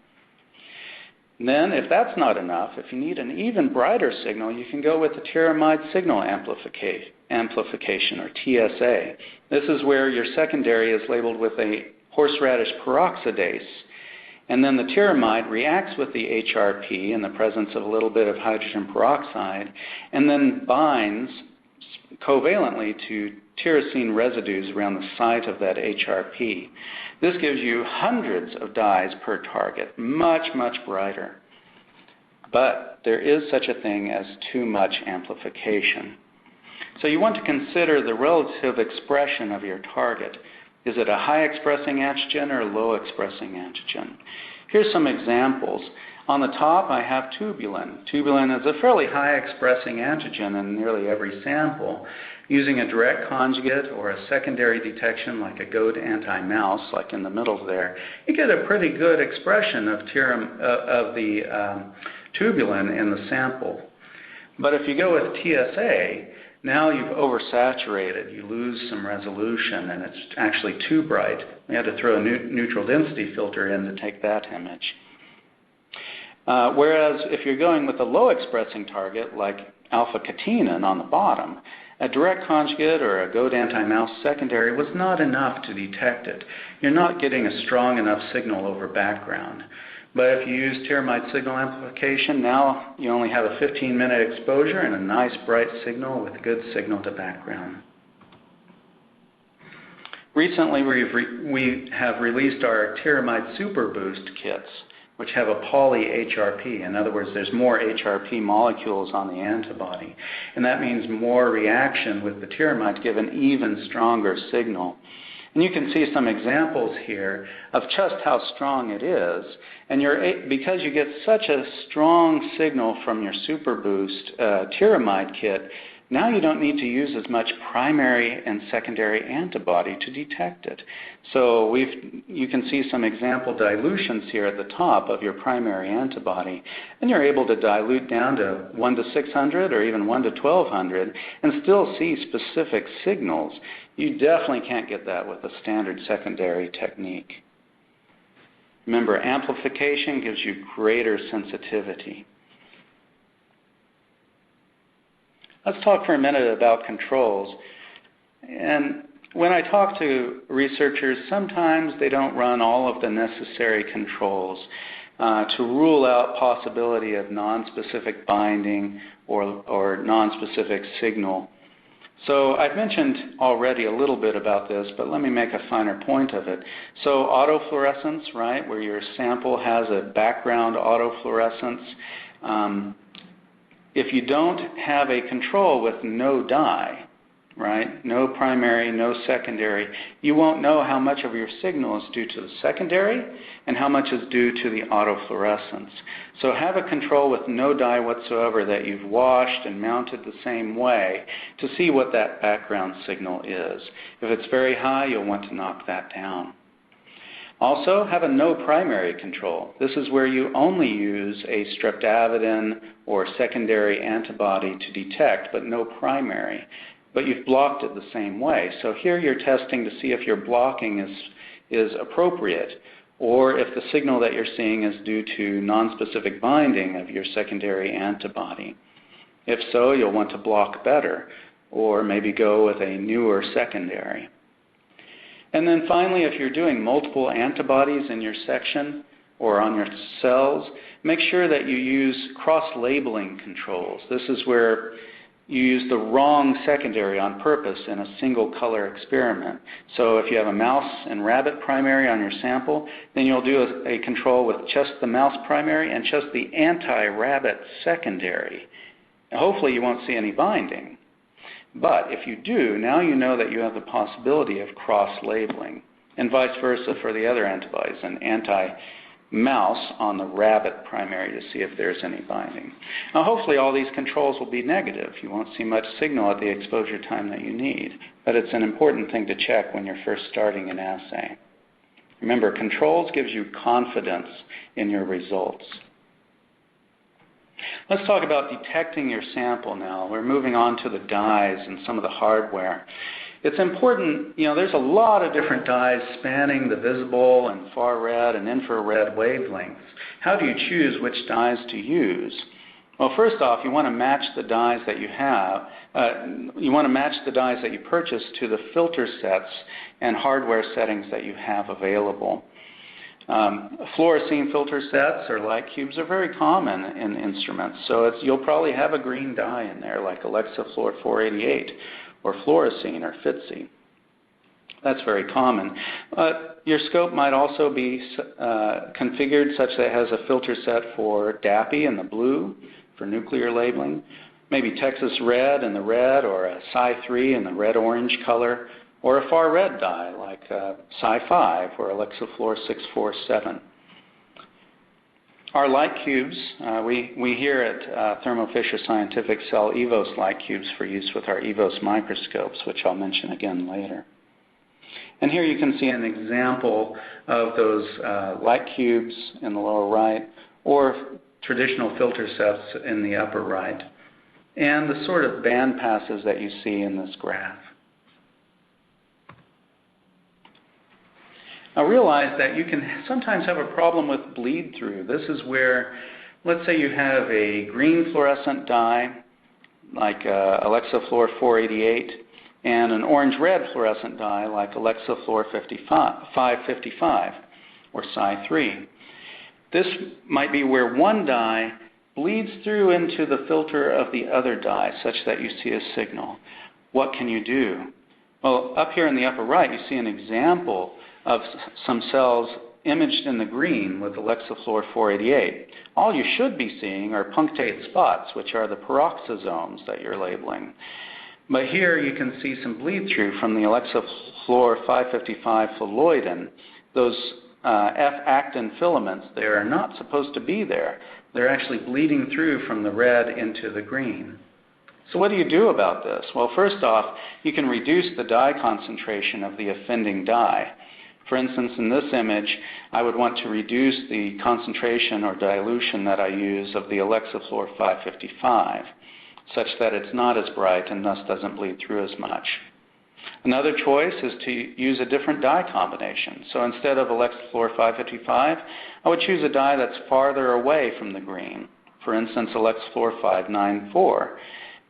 Then, if that's not enough, if you need an even brighter signal, you can go with the tyramide signal amplification, or TSA. This is where your secondary is labeled with a horseradish peroxidase, and then the tyramide reacts with the HRP in the presence of a little bit of hydrogen peroxide, and then binds covalently to tyrosine residues around the site of that HRP. This gives you hundreds of dyes per target, much, much brighter. But there is such a thing as too much amplification. So you want to consider the relative expression of your target. Is it a high-expressing antigen or a low-expressing antigen? Here's some examples. On the top, I have tubulin. Tubulin is a fairly high-expressing antigen in nearly every sample. Using a direct conjugate or a secondary detection like a goat anti-mouse, like in the middle there, you get a pretty good expression of the tubulin in the sample. But if you go with TSA, now you've oversaturated. You lose some resolution, and it's actually too bright. We had to throw a neutral density filter in to take that image. Whereas if you're going with a low-expressing target like alpha-catenin on the bottom, a direct conjugate or a goat anti-mouse secondary was not enough to detect it. You're not getting a strong enough signal over background. But if you use tyramide signal amplification, now you only have a 15-minute exposure and a nice bright signal with good signal to background. Recently, we have released our tyramide super boost kits, which have a poly-HRP. In other words, there's more HRP molecules on the antibody. And that means more reaction with the tyramide to give an even stronger signal. And you can see some examples here of just how strong it is. And because you get such a strong signal from your super boost tyramide kit, now you don't need to use as much primary and secondary antibody to detect it. So you can see some example dilutions here at the top of your primary antibody, and you're able to dilute down to 1 to 600 or even 1 to 1200 and still see specific signals. You definitely can't get that with a standard secondary technique. Remember, amplification gives you greater sensitivity. Let's talk for a minute about controls. And when I talk to researchers, sometimes they don't run all of the necessary controls to rule out possibility of nonspecific binding or nonspecific signal. So I've mentioned already a little bit about this, but let me make a finer point of it. So autofluorescence, right, where your sample has a background autofluorescence, if you don't have a control with no dye, right, no primary, no secondary, you won't know how much of your signal is due to the secondary and how much is due to the autofluorescence. So have a control with no dye whatsoever that you've washed and mounted the same way to see what that background signal is. If it's very high, you'll want to knock that down. Also, have a no primary control. This is where you only use a streptavidin or secondary antibody to detect, but no primary. But you've blocked it the same way. So here you're testing to see if your blocking is appropriate, or if the signal that you're seeing is due to nonspecific binding of your secondary antibody. If so, you'll want to block better, or maybe go with a newer secondary. And then finally, if you're doing multiple antibodies in your section or on your cells, make sure that you use cross-labeling controls. This is where you use the wrong secondary on purpose in a single color experiment. So if you have a mouse and rabbit primary on your sample, then you'll do a control with just the mouse primary and just the anti-rabbit secondary. And hopefully you won't see any binding. But if you do, now you know that you have the possibility of cross-labeling, and vice versa for the other antibodies, an anti-mouse on the rabbit primary to see if there's any binding. Now hopefully all these controls will be negative. You won't see much signal at the exposure time that you need, but it's an important thing to check when you're first starting an assay. Remember, controls gives you confidence in your results. Let's talk about detecting your sample now. We're moving on to the dyes and some of the hardware. It's important, there's a lot of different dyes spanning the visible and far red and infrared wavelengths. How do you choose which dyes to use? Well, first off, you want to match the dyes that you have. You want to match the dyes that you purchase to the filter sets and hardware settings that you have available. Fluorescene filter sets or light cubes are very common in instruments, so you'll probably have a green dye in there like Alexa Fluor 488 or fluorescene or FITSI. That's very common. Your scope might also be configured such that it has a filter set for DAPI in the blue for nuclear labeling, maybe Texas red in the red, or a Psi3 in the red-orange color, or a far red dye like Psi5 or Alexa Fluor 647. Our light cubes, we here at Thermo Fisher Scientific sell EVOS light cubes for use with our EVOS microscopes, which I'll mention again later. And here you can see an example of those light cubes in the lower right, or traditional filter sets in the upper right, and the sort of band passes that you see in this graph. Now realize that you can sometimes have a problem with bleed through. This is where, let's say you have a green fluorescent dye, like Alexa Fluor 488, and an orange-red fluorescent dye, like Alexa Fluor 555, or Psi3. This might be where one dye bleeds through into the filter of the other dye, such that you see a signal. What can you do? Well, up here in the upper right, you see an example of some cells imaged in the green with Alexa Fluor 488. All you should be seeing are punctate spots, which are the peroxisomes that you're labeling. But here you can see some bleed-through from the Alexa Fluor 555 phalloidin. Those F-actin filaments, they are not supposed to be there. They're actually bleeding through from the red into the green. So what do you do about this? Well, first off, you can reduce the dye concentration of the offending dye. For instance, in this image, I would want to reduce the concentration or dilution that I use of the Alexa Fluor 555, such that it's not as bright and thus doesn't bleed through as much. Another choice is to use a different dye combination. So instead of Alexa Fluor 555, I would choose a dye that's farther away from the green. For instance, Alexa Fluor 594,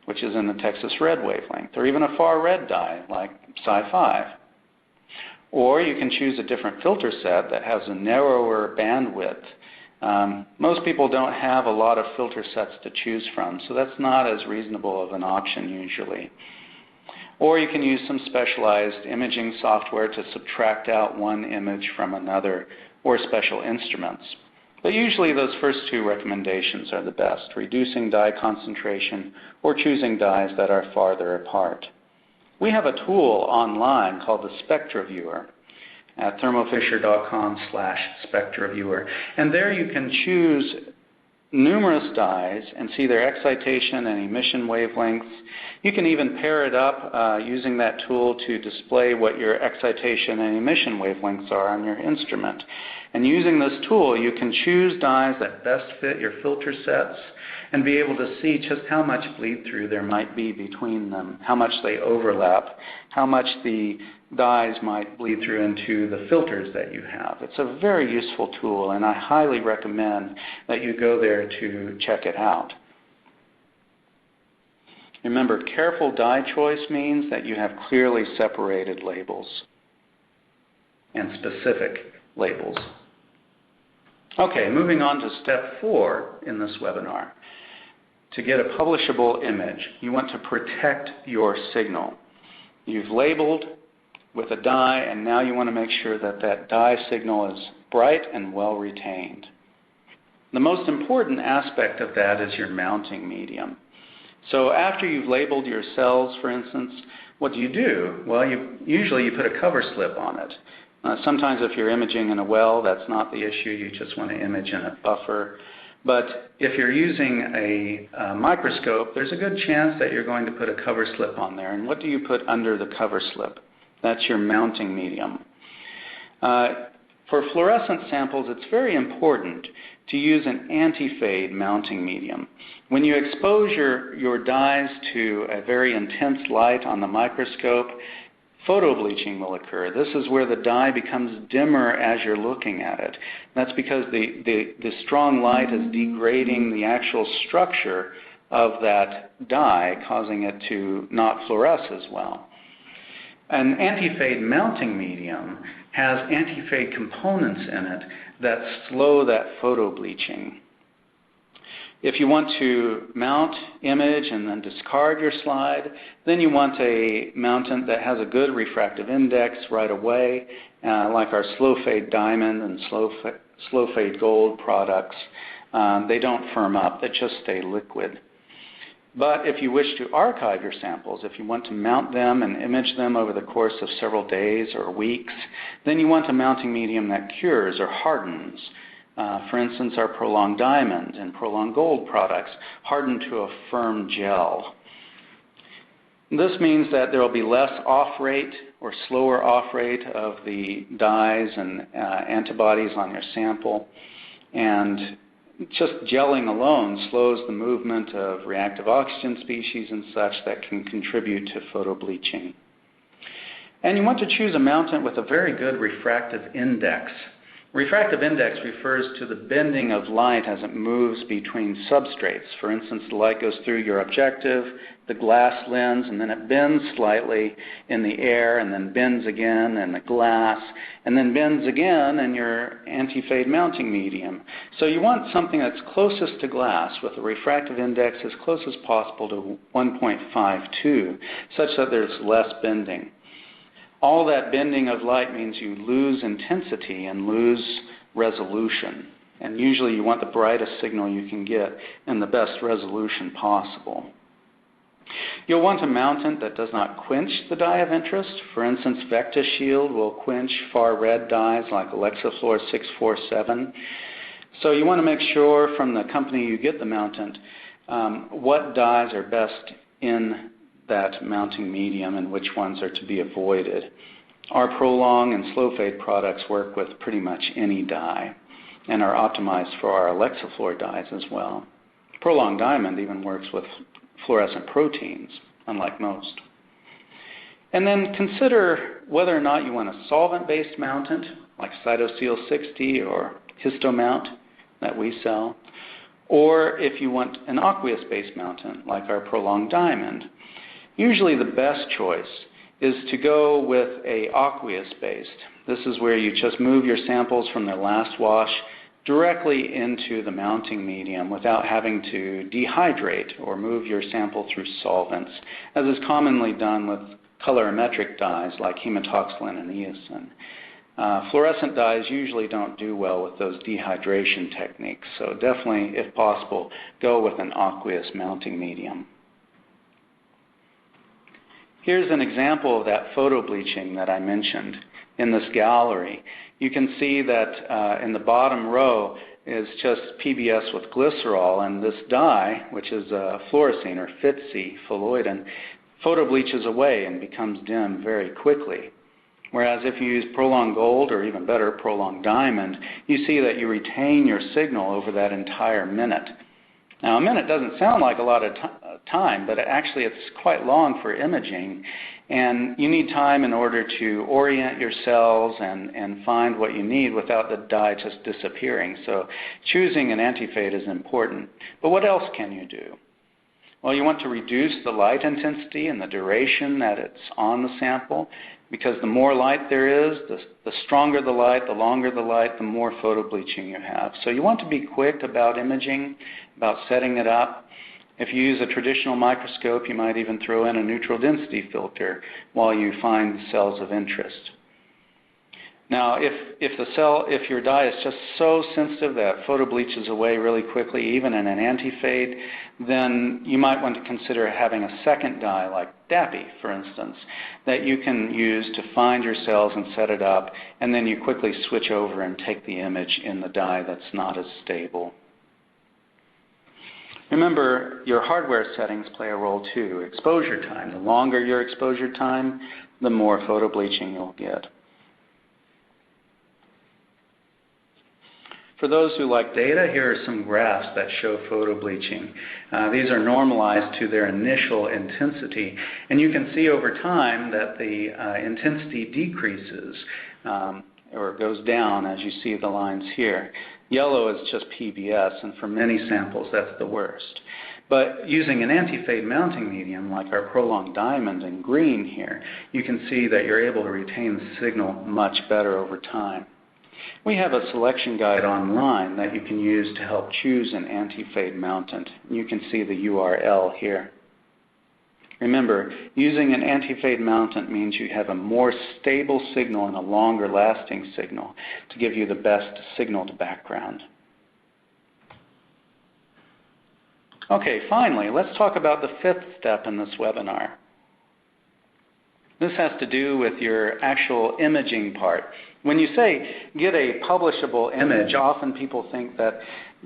which is in the Texas red wavelength, or even a far red dye like Psi5. Or you can choose a different filter set that has a narrower bandwidth. Most people don't have a lot of filter sets to choose from, so that's not as reasonable of an option usually. Or you can use some specialized imaging software to subtract out one image from another, or special instruments. But usually those first two recommendations are the best, reducing dye concentration or choosing dyes that are farther apart. We have a tool online called the SpectraViewer at thermofisher.com/SpectraViewer. And there you can choose numerous dyes and see their excitation and emission wavelengths. You can even pair it up using that tool to display what your excitation and emission wavelengths are on your instrument. And using this tool, you can choose dyes that best fit your filter sets and be able to see just how much bleed through there might be between them, how much they overlap, how much the dyes might bleed through into the filters that you have. It's a very useful tool, and I highly recommend that you go there to check it out. Remember, careful dye choice means that you have clearly separated labels and specific labels. Okay, moving on to step 4 in this webinar. To get a publishable image, you want to protect your signal. You've labeled with a dye, and now you want to make sure that that dye signal is bright and well retained. The most important aspect of that is your mounting medium. So after you've labeled your cells, for instance, what do? Well, usually you put a cover slip on it. Sometimes if you're imaging in a well, that's not the issue. You just want to image in a buffer. But if you're using a microscope, there's a good chance that you're going to put a cover slip on there. And what do you put under the cover slip? That's your mounting medium. For fluorescent samples, it's very important to use an Antifade mounting medium. When you expose your dyes to a very intense light on the microscope, photobleaching will occur. This is where the dye becomes dimmer as you're looking at it. That's because the strong light is degrading the actual structure of that dye, causing it to not fluoresce as well. An antifade mounting medium has antifade components in it that slow that photobleaching. If you want to mount, image, and then discard your slide, then you want a mountant that has a good refractive index right away, like our slow fade diamond and slow fade gold products. They don't firm up, they just stay liquid. But if you wish to archive your samples, if you want to mount them and image them over the course of several days or weeks, then you want a mounting medium that cures or hardens. For instance, our prolonged diamond and prolonged gold products harden to a firm gel. This means that there will be less off rate or slower off rate of the dyes and antibodies on your sample, and just gelling alone slows the movement of reactive oxygen species and such that can contribute to photobleaching. And you want to choose a mountant with a very good refractive index. Refractive index refers to the bending of light as it moves between substrates. For instance, the light goes through your objective, the glass lens, and then it bends slightly in the air, and then bends again in the glass, and then bends again in your antifade mounting medium. So you want something that's closest to glass with a refractive index as close as possible to 1.52, such that there's less bending. All that bending of light means you lose intensity and lose resolution. And usually you want the brightest signal you can get and the best resolution possible. You'll want a mountant that does not quench the dye of interest. For instance, VectaShield will quench far red dyes like Alexafluor 647. So you want to make sure from the company you get the mountant what dyes are best in that mounting medium and which ones are to be avoided. Our Prolong and Slow Fade products work with pretty much any dye and are optimized for our Alexafluor dyes as well. Prolong Diamond even works with fluorescent proteins, unlike most. And then consider whether or not you want a solvent-based mountant like CytoSeal 60 or HistoMount that we sell, or if you want an aqueous-based mountant like our Prolong Diamond. Usually the best choice is to go with a aqueous-based. This is where you just move your samples from their last wash directly into the mounting medium without having to dehydrate or move your sample through solvents, as is commonly done with colorimetric dyes like hematoxylin and eosin. Fluorescent dyes usually don't do well with those dehydration techniques, so definitely, if possible, go with an aqueous mounting medium. Here's an example of that photobleaching that I mentioned in this gallery. You can see that in the bottom row is just PBS with glycerol, and this dye, which is fluorescein or FITC, phalloidin, photobleaches away and becomes dim very quickly. Whereas if you use Prolong Gold, or even better, Prolong Diamond, you see that you retain your signal over that entire minute. Now, a minute doesn't sound like a lot of time, but actually it's quite long for imaging, and you need time in order to orient your cells and find what you need without the dye just disappearing. So choosing an antifade is important. But what else can you do? Well, you want to reduce the light intensity and the duration that it's on the sample, because the more light there is, the stronger the light, the longer the light, the more photobleaching you have. So you want to be quick about imaging, about setting it up. If you use a traditional microscope, you might even throw in a neutral density filter while you find the cells of interest. Now, if your dye is just so sensitive that photobleaches away really quickly, even in an antifade, then you might want to consider having a second dye, like DAPI, for instance, that you can use to find your cells and set it up, and then you quickly switch over and take the image in the dye that's not as stable. Remember, your hardware settings play a role too. Exposure time. The longer your exposure time, the more photobleaching you'll get. For those who like data, here are some graphs that show photobleaching. These are normalized to their initial intensity, and you can see over time that the intensity decreases or goes down as you see the lines here. Yellow is just PBS, and for many samples that's the worst. But using an antifade mounting medium like our prolonged diamond in green here, you can see that you're able to retain the signal much better over time. We have a selection guide online that you can use to help choose an antifade mountant. You can see the URL here. Remember, using an antifade mountant means you have a more stable signal and a longer lasting signal to give you the best signal to background. Okay, finally, let's talk about the fifth step in this webinar. This has to do with your actual imaging part. When you say get a publishable image, often people think that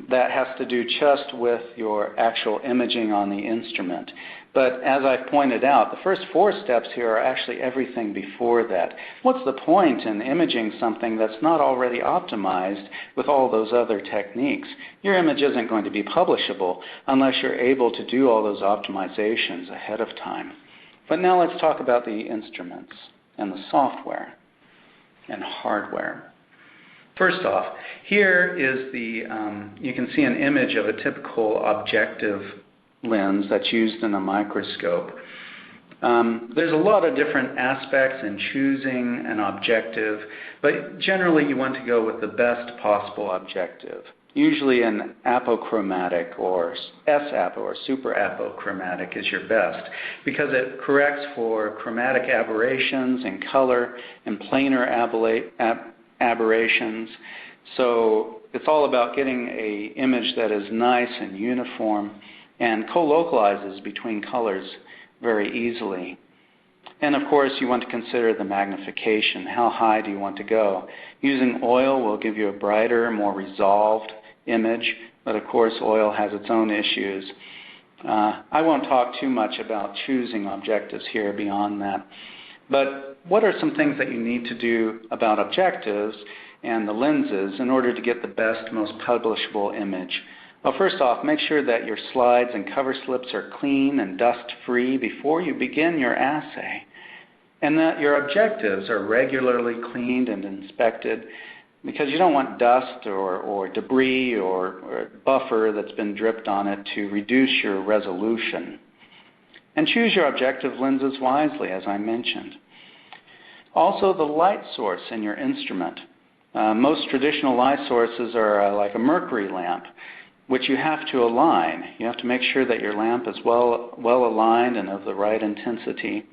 that has to do just with your actual imaging on the instrument. But as I've pointed out, the first 4 steps here are actually everything before that. What's the point in imaging something that's not already optimized with all those other techniques? Your image isn't going to be publishable unless you're able to do all those optimizations ahead of time. But now let's talk about the instruments and the software and hardware. First off, here is you can see an image of a typical objective lens that's used in a microscope. There's a lot of different aspects in choosing an objective, but generally you want to go with the best possible objective. Usually an apochromatic or S-apo or super apochromatic is your best because it corrects for chromatic aberrations in color and planar aberrations. So it's all about getting an image that is nice and uniform and co-localizes between colors very easily. And of course, you want to consider the magnification. How high do you want to go? Using oil will give you a brighter, more resolved image, but of course, oil has its own issues. I won't talk too much about choosing objectives here beyond that. But what are some things that you need to do about objectives and the lenses in order to get the best, most publishable image? Well, first off, make sure that your slides and cover slips are clean and dust-free before you begin your assay, and that your objectives are regularly cleaned and inspected because you don't want dust or debris or buffer that's been dripped on it to reduce your resolution. And choose your objective lenses wisely, as I mentioned. Also, the light source in your instrument. Most traditional light sources are like a mercury lamp, which you have to align. You have to make sure that your lamp is well aligned and of the right intensity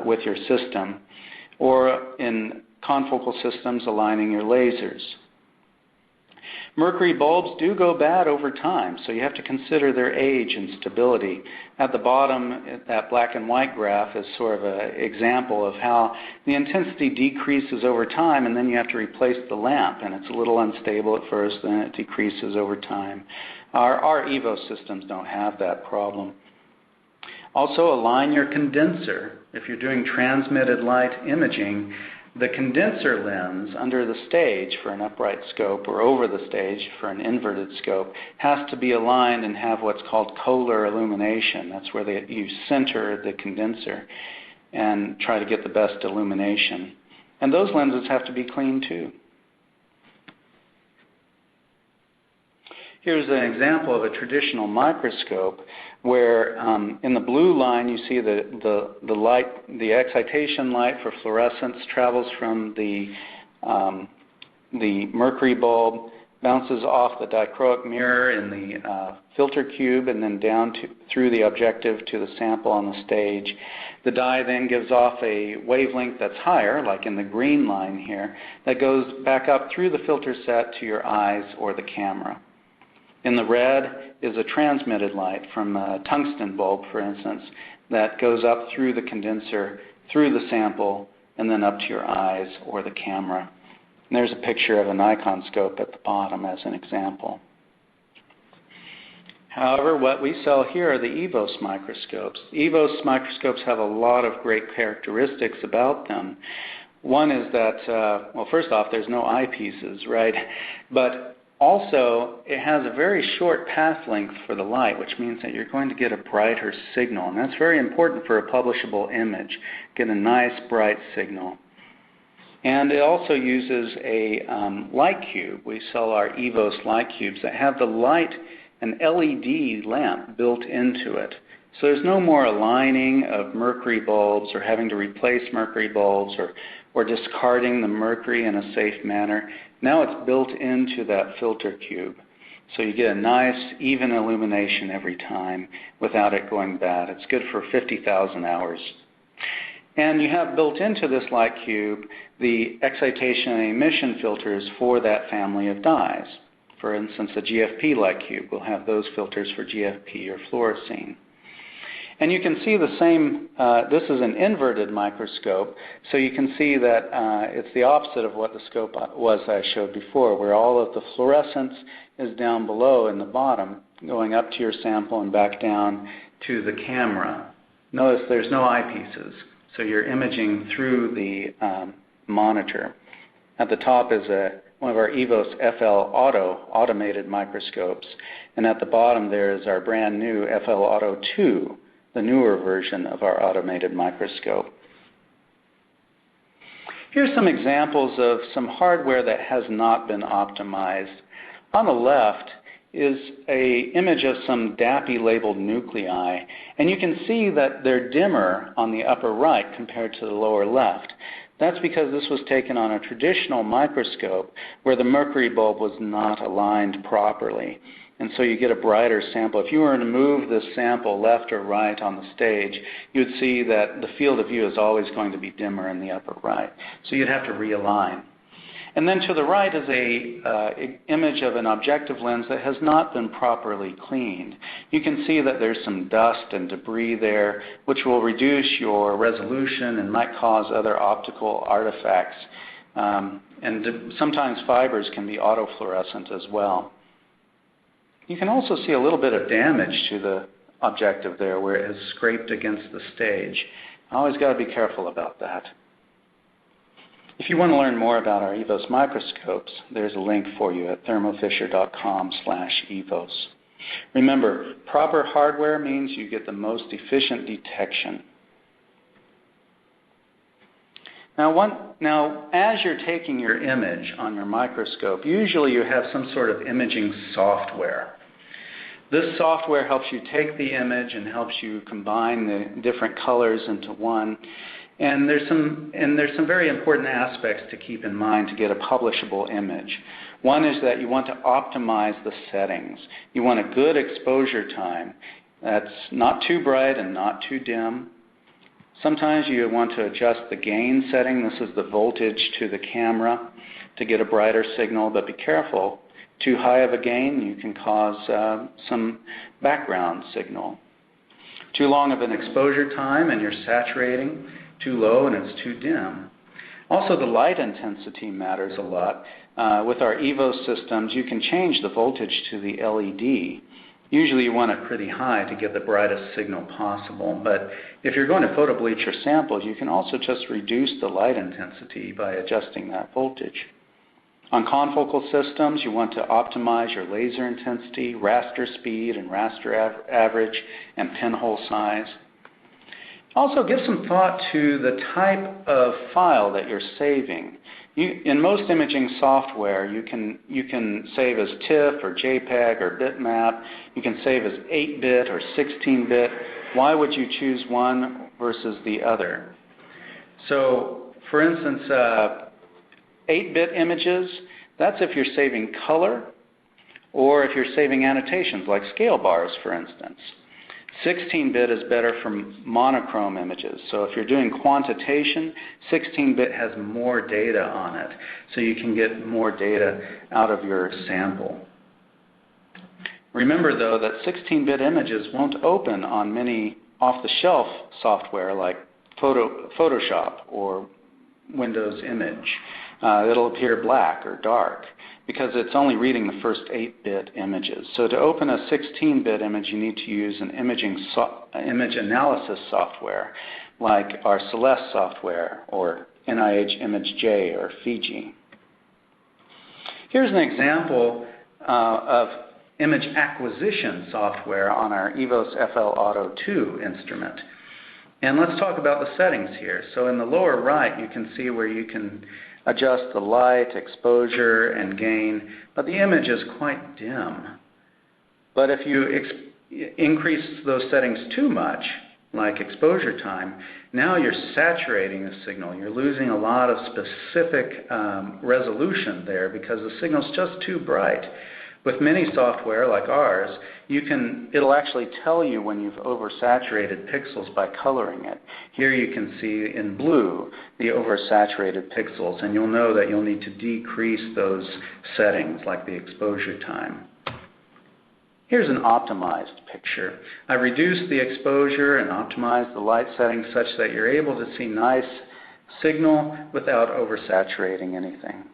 with your system. Or in confocal systems, aligning your lasers. Mercury bulbs do go bad over time, so you have to consider their age and stability. At the bottom, that black and white graph is sort of an example of how the intensity decreases over time, and then you have to replace the lamp, and it's a little unstable at first, then it decreases over time. Our EVO systems don't have that problem. Also, align your condenser. If you're doing transmitted light imaging, the condenser lens under the stage for an upright scope or over the stage for an inverted scope has to be aligned and have what's called koehler illumination. That's where you center the condenser and try to get the best illumination. And those lenses have to be clean too. Here's an example of a traditional microscope where in the blue line you see the light, the excitation light for fluorescence travels from the mercury bulb, bounces off the dichroic mirror in the filter cube, and then down through the objective to the sample on the stage. The dye then gives off a wavelength that's higher, like in the green line here, that goes back up through the filter set to your eyes or the camera. In the red is a transmitted light from a tungsten bulb, for instance, that goes up through the condenser, through the sample, and then up to your eyes or the camera. And there's a picture of a Nikon scope at the bottom as an example. However, what we sell here are the EVOS microscopes. EVOS microscopes have a lot of great characteristics about them. One is that, well, first off, there's no eyepieces, right? But also, it has a very short path length for the light, which means that you're going to get a brighter signal. And that's very important for a publishable image. Get a nice, bright signal. And it also uses a light cube. We sell our EVOS light cubes that have the light, an LED lamp built into it. So there's no more aligning of mercury bulbs or having to replace mercury bulbs or discarding the mercury in a safe manner. Now it's built into that filter cube. So you get a nice, even illumination every time without it going bad. It's good for 50,000 hours. And you have built into this light cube the excitation and emission filters for that family of dyes. For instance, a GFP light cube will have those filters for GFP or fluorescein. And you can see the same, this is an inverted microscope, so you can see that it's the opposite of what the scope was I showed before, where all of the fluorescence is down below in the bottom, going up to your sample and back down to the camera. Notice there's no eyepieces, so you're imaging through the monitor. At the top is one of our EVOS FL Auto automated microscopes, and at the bottom there is our brand new FL Auto 2, the newer version of our automated microscope. Here's some examples of some hardware that has not been optimized. On the left is an image of some DAPI labeled nuclei, and you can see that they're dimmer on the upper right compared to the lower left. That's because this was taken on a traditional microscope where the mercury bulb was not aligned properly. And so you get a brighter sample. If you were to move this sample left or right on the stage, you'd see that the field of view is always going to be dimmer in the upper right. So you'd have to realign. And then to the right is an image of an objective lens that has not been properly cleaned. You can see that there's some dust and debris there, which will reduce your resolution and might cause other optical artifacts. And sometimes fibers can be autofluorescent as well. You can also see a little bit of damage to the objective there where it has scraped against the stage. Always got to be careful about that. If you want to learn more about our EVOS microscopes, there's a link for you at thermofisher.com/EVOS. Remember, proper hardware means you get the most efficient detection. Now, as you're taking your image on your microscope, usually you have some sort of imaging software. This software helps you take the image and helps you combine the different colors into one. And there's some very important aspects to keep in mind to get a publishable image. One is that you want to optimize the settings. You want a good exposure time that's not too bright and not too dim. Sometimes you want to adjust the gain setting. This is the voltage to the camera to get a brighter signal, but be careful. Too high of a gain, you can cause some background signal. Too long of an exposure time and you're saturating. Too low and it's too dim. Also, the light intensity matters a lot. With our EVOS systems, you can change the voltage to the LED. Usually you want it pretty high to get the brightest signal possible, but if you're going to photobleach your samples, you can also just reduce the light intensity by adjusting that voltage. On confocal systems, you want to optimize your laser intensity, raster speed, and raster average, and pinhole size. Also, give some thought to the type of file that you're saving. In most imaging software, you can save as TIFF or JPEG or bitmap. You can save as 8-bit or 16-bit. Why would you choose one versus the other? So, for instance, 8-bit images, that's if you're saving color or if you're saving annotations like scale bars, for instance. 16-bit is better for monochrome images. So if you're doing quantitation, 16-bit has more data on it. So you can get more data out of your sample. Remember, though, that 16-bit images won't open on many off-the-shelf software like Photoshop or Windows Image. It'll appear black or dark because it's only reading the first 8-bit images. So to open a 16-bit image, you need to use an image analysis software like our Celeste software or NIH Image J or Fiji. Here's an example of image acquisition software on our EVOS FL Auto 2 instrument. And let's talk about the settings here. So in the lower right, you can see where you can adjust the light, exposure, and gain, but the image is quite dim. But if you increase those settings too much, like exposure time, now you're saturating the signal. You're losing a lot of specific resolution there because the signal's just too bright. With many software like ours, it'll actually tell you when you've oversaturated pixels by coloring it. Here you can see in blue the oversaturated pixels, and you'll know that you'll need to decrease those settings like the exposure time. Here's an optimized picture. I reduced the exposure and optimized the light settings such that you're able to see nice signal without oversaturating anything.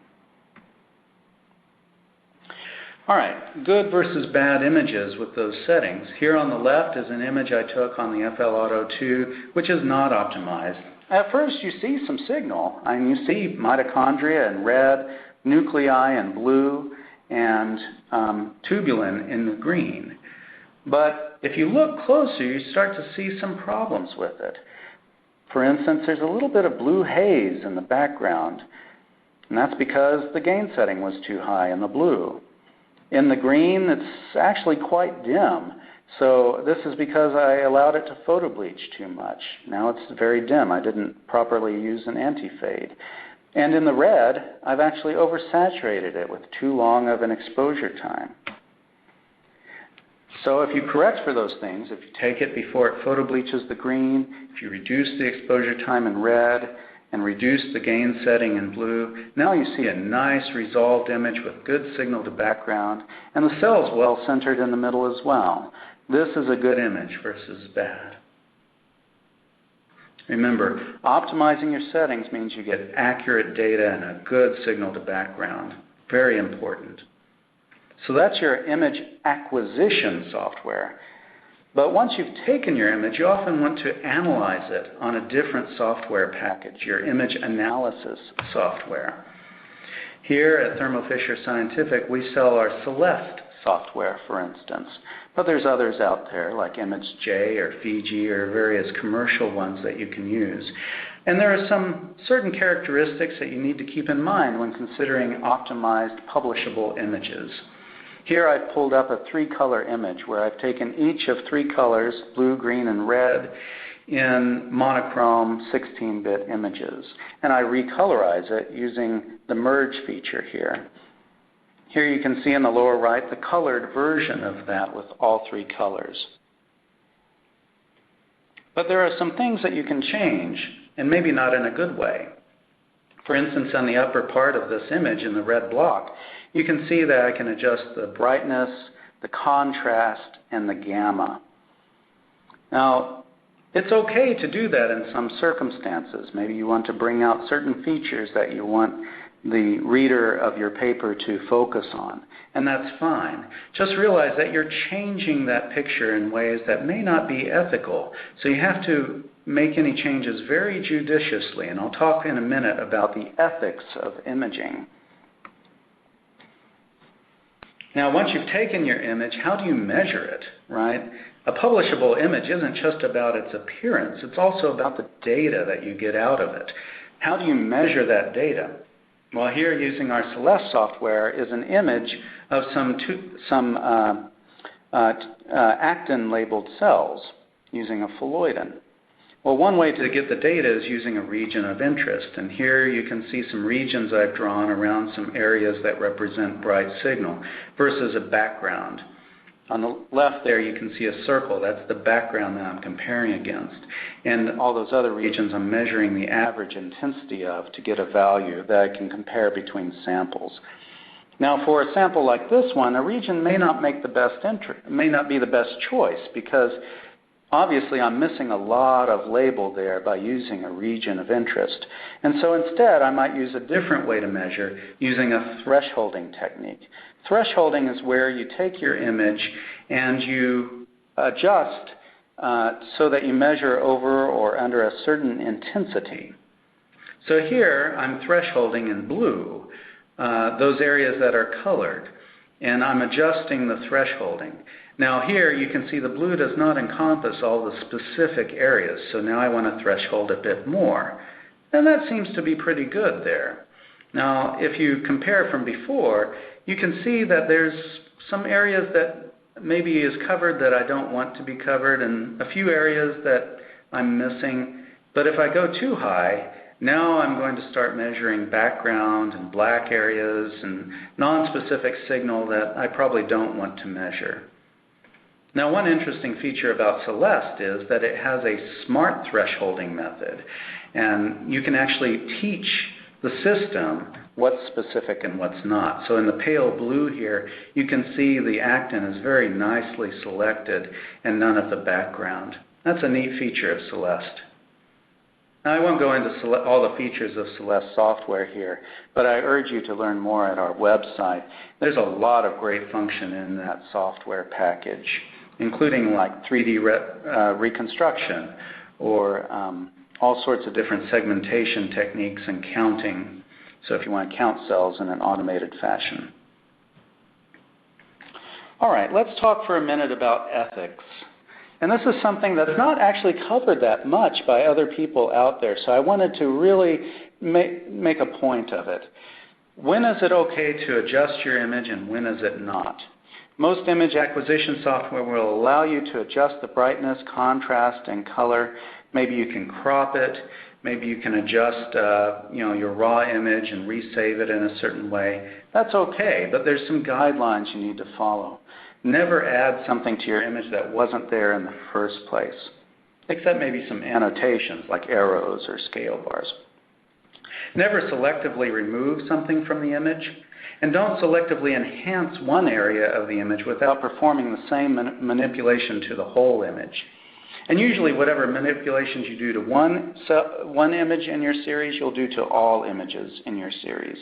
All right, good versus bad images with those settings. Here on the left is an image I took on the FL Auto 2, which is not optimized. At first you see some signal. You see mitochondria in red, nuclei in blue, and tubulin in the green. But if you look closer, you start to see some problems with it. For instance, there's a little bit of blue haze in the background, and that's because the gain setting was too high in the blue. In the green, it's actually quite dim, so this is because I allowed it to photobleach too much. Now it's very dim. I didn't properly use an antifade. And in the red, I've actually oversaturated it with too long of an exposure time. So if you correct for those things, if you take it before it photobleaches the green, if you reduce the exposure time in red, and reduce the gain setting in blue, now you see a nice resolved image with good signal to background, and the cell's well centered in the middle as well. This is a good image versus bad. Remember, optimizing your settings means you get accurate data and a good signal to background. Very important. So that's your image acquisition software. But once you've taken your image, you often want to analyze it on a different software package, your image analysis software. Here at Thermo Fisher Scientific, we sell our Celeste software, for instance. But there's others out there, like Image J or Fiji or various commercial ones that you can use. And there are some certain characteristics that you need to keep in mind when considering optimized publishable images. Here I've pulled up a 3-color image where I've taken each of 3 colors, blue, green, and red, in monochrome 16-bit images. And I recolorize it using the merge feature here. Here you can see in the lower right the colored version of that with all 3 colors. But there are some things that you can change, and maybe not in a good way. For instance, on the upper part of this image in the red block, you can see that I can adjust the brightness, the contrast, and the gamma. Now, it's okay to do that in some circumstances. Maybe you want to bring out certain features that you want the reader of your paper to focus on, and that's fine. Just realize that you're changing that picture in ways that may not be ethical, so you have to make any changes very judiciously, and I'll talk in a minute about the ethics of imaging. Now, once you've taken your image, how do you measure it, right? A publishable image isn't just about its appearance. It's also about the data that you get out of it. How do you measure that data? Well, here using our Celeste software is an image of some actin-labeled cells using a phalloidin. Well, one way to get the data is using a region of interest. And here you can see some regions I've drawn around some areas that represent bright signal versus a background. On the left there you can see a circle. That's the background that I'm comparing against. And all those other regions I'm measuring the average intensity of to get a value that I can compare between samples. Now, for a sample like this one, a region may not be the best choice because obviously I'm missing a lot of label there by using a region of interest. And so instead I might use a different way to measure using a thresholding technique. Thresholding is where you take your image and you adjust so that you measure over or under a certain intensity. So here I'm thresholding in blue those areas that are colored, and I'm adjusting the thresholding. Now here you can see the blue does not encompass all the specific areas, so now I want to threshold a bit more. And that seems to be pretty good there. Now if you compare from before, you can see that there's some areas that maybe is covered that I don't want to be covered, and a few areas that I'm missing. But if I go too high, now I'm going to start measuring background and black areas and non-specific signal that I probably don't want to measure. Now, one interesting feature about Celeste is that it has a smart thresholding method, and you can actually teach the system what's specific and what's not. So in the pale blue here, you can see the actin is very nicely selected and none of the background. That's a neat feature of Celeste. Now, I won't go into all the features of Celeste software here, but I urge you to learn more at our website. There's a lot of great function in that software package, including like 3D reconstruction or all sorts of different segmentation techniques and counting. So if you want to count cells in an automated fashion. All right, let's talk for a minute about ethics. And this is something that's not actually covered that much by other people out there, so I wanted to really make a point of it. When is it okay to adjust your image and when is it not? Most image acquisition software will allow you to adjust the brightness, contrast, and color. Maybe you can crop it. Maybe you can adjust your raw image and resave it in a certain way. That's okay, but there's some guidelines you need to follow. Never add something to your image that wasn't there in the first place, except maybe some annotations like arrows or scale bars. Never selectively remove something from the image, and don't selectively enhance one area of the image without performing the same manipulation to the whole image. And usually whatever manipulations you do to one image in your series, you'll do to all images in your series.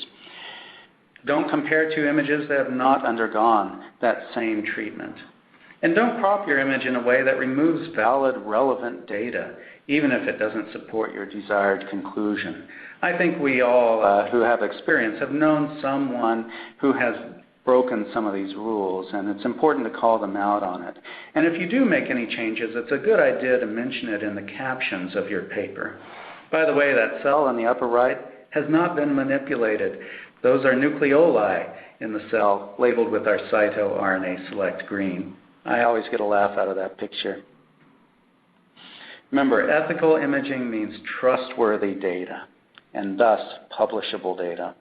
Don't compare two images that have not undergone that same treatment. And don't crop your image in a way that removes valid, relevant data, even if it doesn't support your desired conclusion. I think we all who have experience have known someone who has broken some of these rules, and it's important to call them out on it. And if you do make any changes, it's a good idea to mention it in the captions of your paper. By the way, that cell in the upper right has not been manipulated. Those are nucleoli in the cell labeled with our cyto-RNA select green. I always get a laugh out of that picture. Remember, ethical imaging means trustworthy data, and thus publishable data.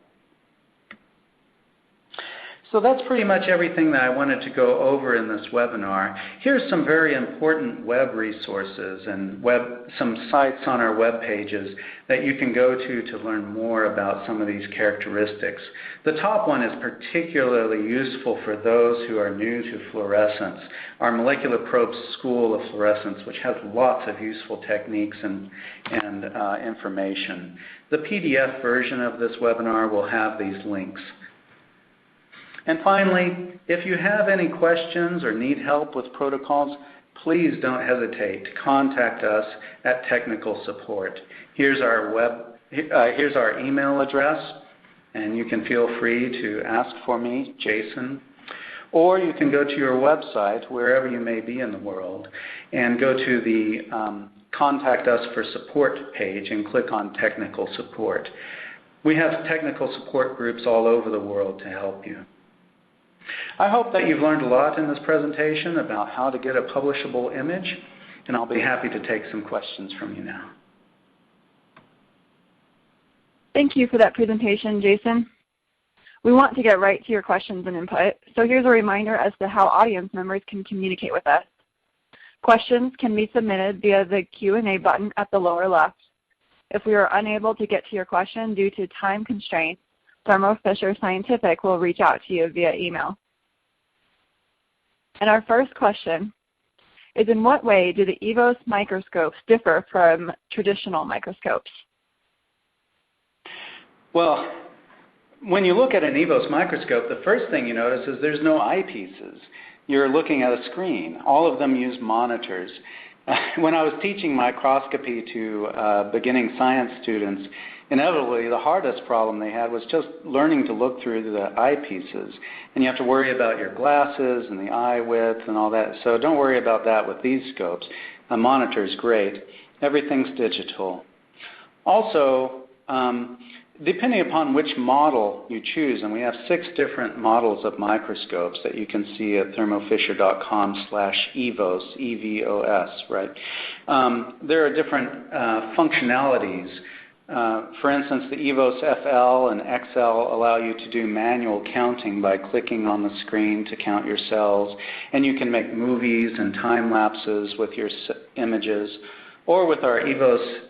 So that's pretty much everything that I wanted to go over in this webinar. Here's some very important web resources and some sites on our web pages that you can go to learn more about some of these characteristics. The top one is particularly useful for those who are new to fluorescence, our Molecular Probes School of Fluorescence, which has lots of useful techniques and information. The PDF version of this webinar will have these links. And finally, if you have any questions or need help with protocols, please don't hesitate to contact us at technical support. Here's our email address, and you can feel free to ask for me, Jason. Or you can go to your website, wherever you may be in the world, and go to the Contact Us for Support page and click on Technical Support. We have technical support groups all over the world to help you. I hope that you've learned a lot in this presentation about how to get a publishable image, and I'll be happy to take some questions from you now. Thank you for that presentation, Jason. We want to get right to your questions and input, so here's a reminder as to how audience members can communicate with us. Questions can be submitted via the Q&A button at the lower left. If we are unable to get to your question due to time constraints, Thermo Fisher Scientific will reach out to you via email. And our first question is, in what way do the EVOS microscopes differ from traditional microscopes? Well, when you look at an EVOS microscope, the first thing you notice is there's no eyepieces. You're looking at a screen. All of them use monitors. when I was teaching microscopy to beginning science students, inevitably the hardest problem they had was just learning to look through the eyepieces. And you have to worry about your glasses and the eye width and all that. So don't worry about that with these scopes. A monitor's great. Everything's digital. Also, depending upon which model you choose, and we have 6 different models of microscopes that you can see at thermofisher.com/evos, E-V-O-S, right? There are different functionalities. For instance, the EVOS FL and XL allow you to do manual counting by clicking on the screen to count your cells, and you can make movies and time lapses with your images. Or with our EVOS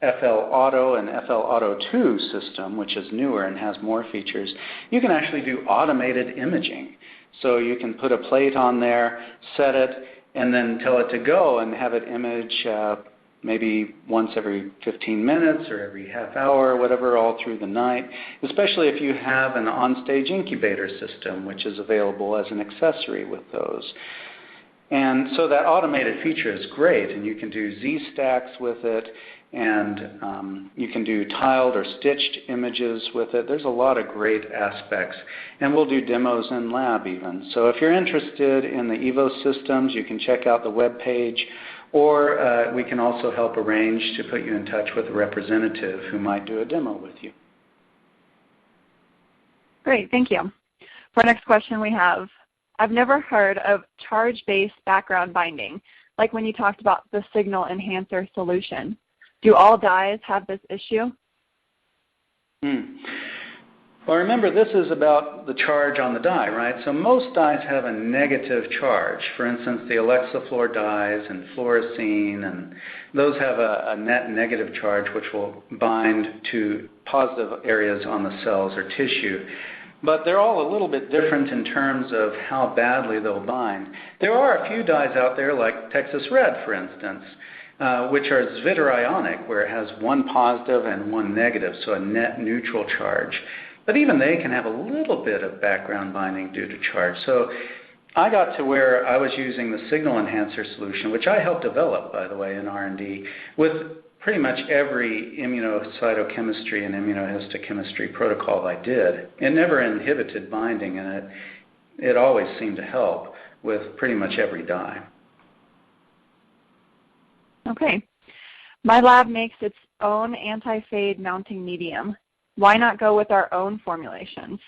FL Auto and FL Auto 2 system, which is newer and has more features, you can actually do automated imaging. So you can put a plate on there, set it, and then tell it to go and have it image maybe once every 15 minutes or every half hour, or whatever, all through the night, especially if you have an on-stage incubator system, which is available as an accessory with those. And so that automated feature is great, and you can do Z-stacks with it, and you can do tiled or stitched images with it. There's a lot of great aspects, and we'll do demos in lab even. So if you're interested in the EVOS systems, you can check out the web page, or we can also help arrange to put you in touch with a representative who might do a demo with you. Great, thank you. For our next question we have, I've never heard of charge-based background binding, like when you talked about the signal enhancer solution. Do all dyes have this issue? Well, remember, this is about the charge on the dye, right? So most dyes have a negative charge. For instance, the Alexafluor dyes and fluorescein, and those have a net negative charge which will bind to positive areas on the cells or tissue. But they're all a little bit different in terms of how badly they'll bind. There are a few dyes out there, like Texas Red, for instance, which are zwitterionic, where it has one positive and one negative, so a net neutral charge. But even they can have a little bit of background binding due to charge. So I got to where I was using the signal enhancer solution, which I helped develop, by the way, in R&D, with pretty much every immunocytochemistry and immunohistochemistry protocol I did. It never inhibited binding, and it always seemed to help with pretty much every dye. Okay. My lab makes its own anti-fade mounting medium. Why not go with our own formulations?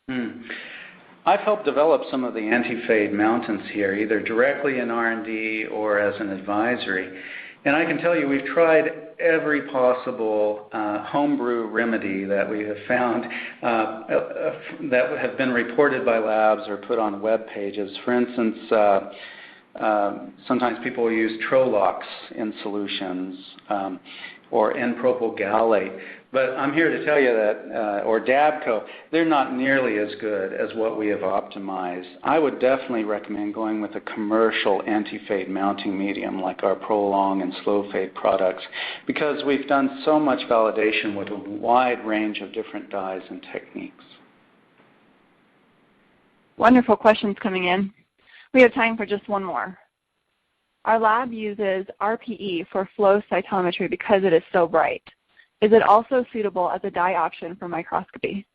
I've helped develop some of the anti-fade mountants here, either directly in R&D or as an advisory. And I can tell you we've tried every possible homebrew remedy that we have found that have been reported by labs or put on web pages. For instance, sometimes people use Trolox in solutions or N-propyl gallate. But I'm here to tell you that, or Dabco, they're not nearly as good as what we have optimized. I would definitely recommend going with a commercial anti-fade mounting medium like our Prolong and Slow Fade products, because we've done so much validation with a wide range of different dyes and techniques. Wonderful questions coming in. We have time for just one more. Our lab uses RPE for flow cytometry because it is so bright. Is it also suitable as a dye option for microscopy?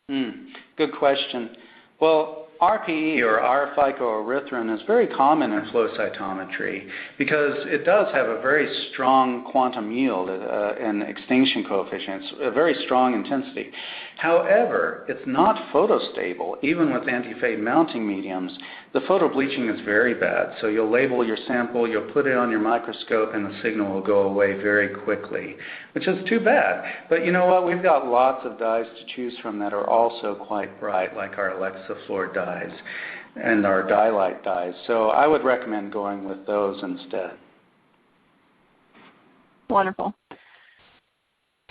Good question. Well, RPE, or R-phycoerythrin, is very common in flow cytometry because it does have a very strong quantum yield and extinction coefficient. It's a very strong intensity. However, it's not photostable. Even with anti-fade mounting mediums, the photobleaching is very bad. So you'll label your sample, you'll put it on your microscope, and the signal will go away very quickly, which is too bad. But you know what? We've got lots of dyes to choose from that are also quite bright, like our Alexafluor dyes and our dye-light dyes. So I would recommend going with those instead. Wonderful.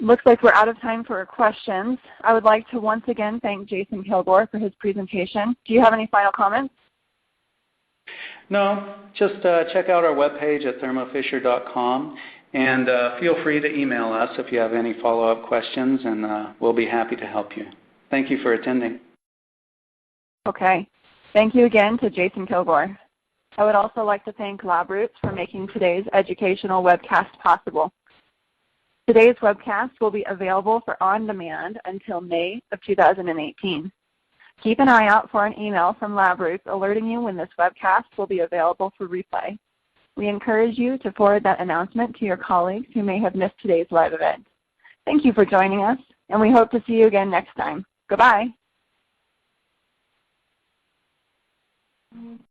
Looks like we're out of time for questions. I would like to once again thank Jason Kilgore for his presentation. Do you have any final comments? No, just check out our webpage at thermofisher.com, and feel free to email us if you have any follow-up questions, and we'll be happy to help you. Thank you for attending. Okay. Thank you again to Jason Kilgore. I would also like to thank LabRoots for making today's educational webcast possible. Today's webcast will be available for on-demand until May of 2018. Keep an eye out for an email from LabRoots alerting you when this webcast will be available for replay. We encourage you to forward that announcement to your colleagues who may have missed today's live event. Thank you for joining us, and we hope to see you again next time. Goodbye.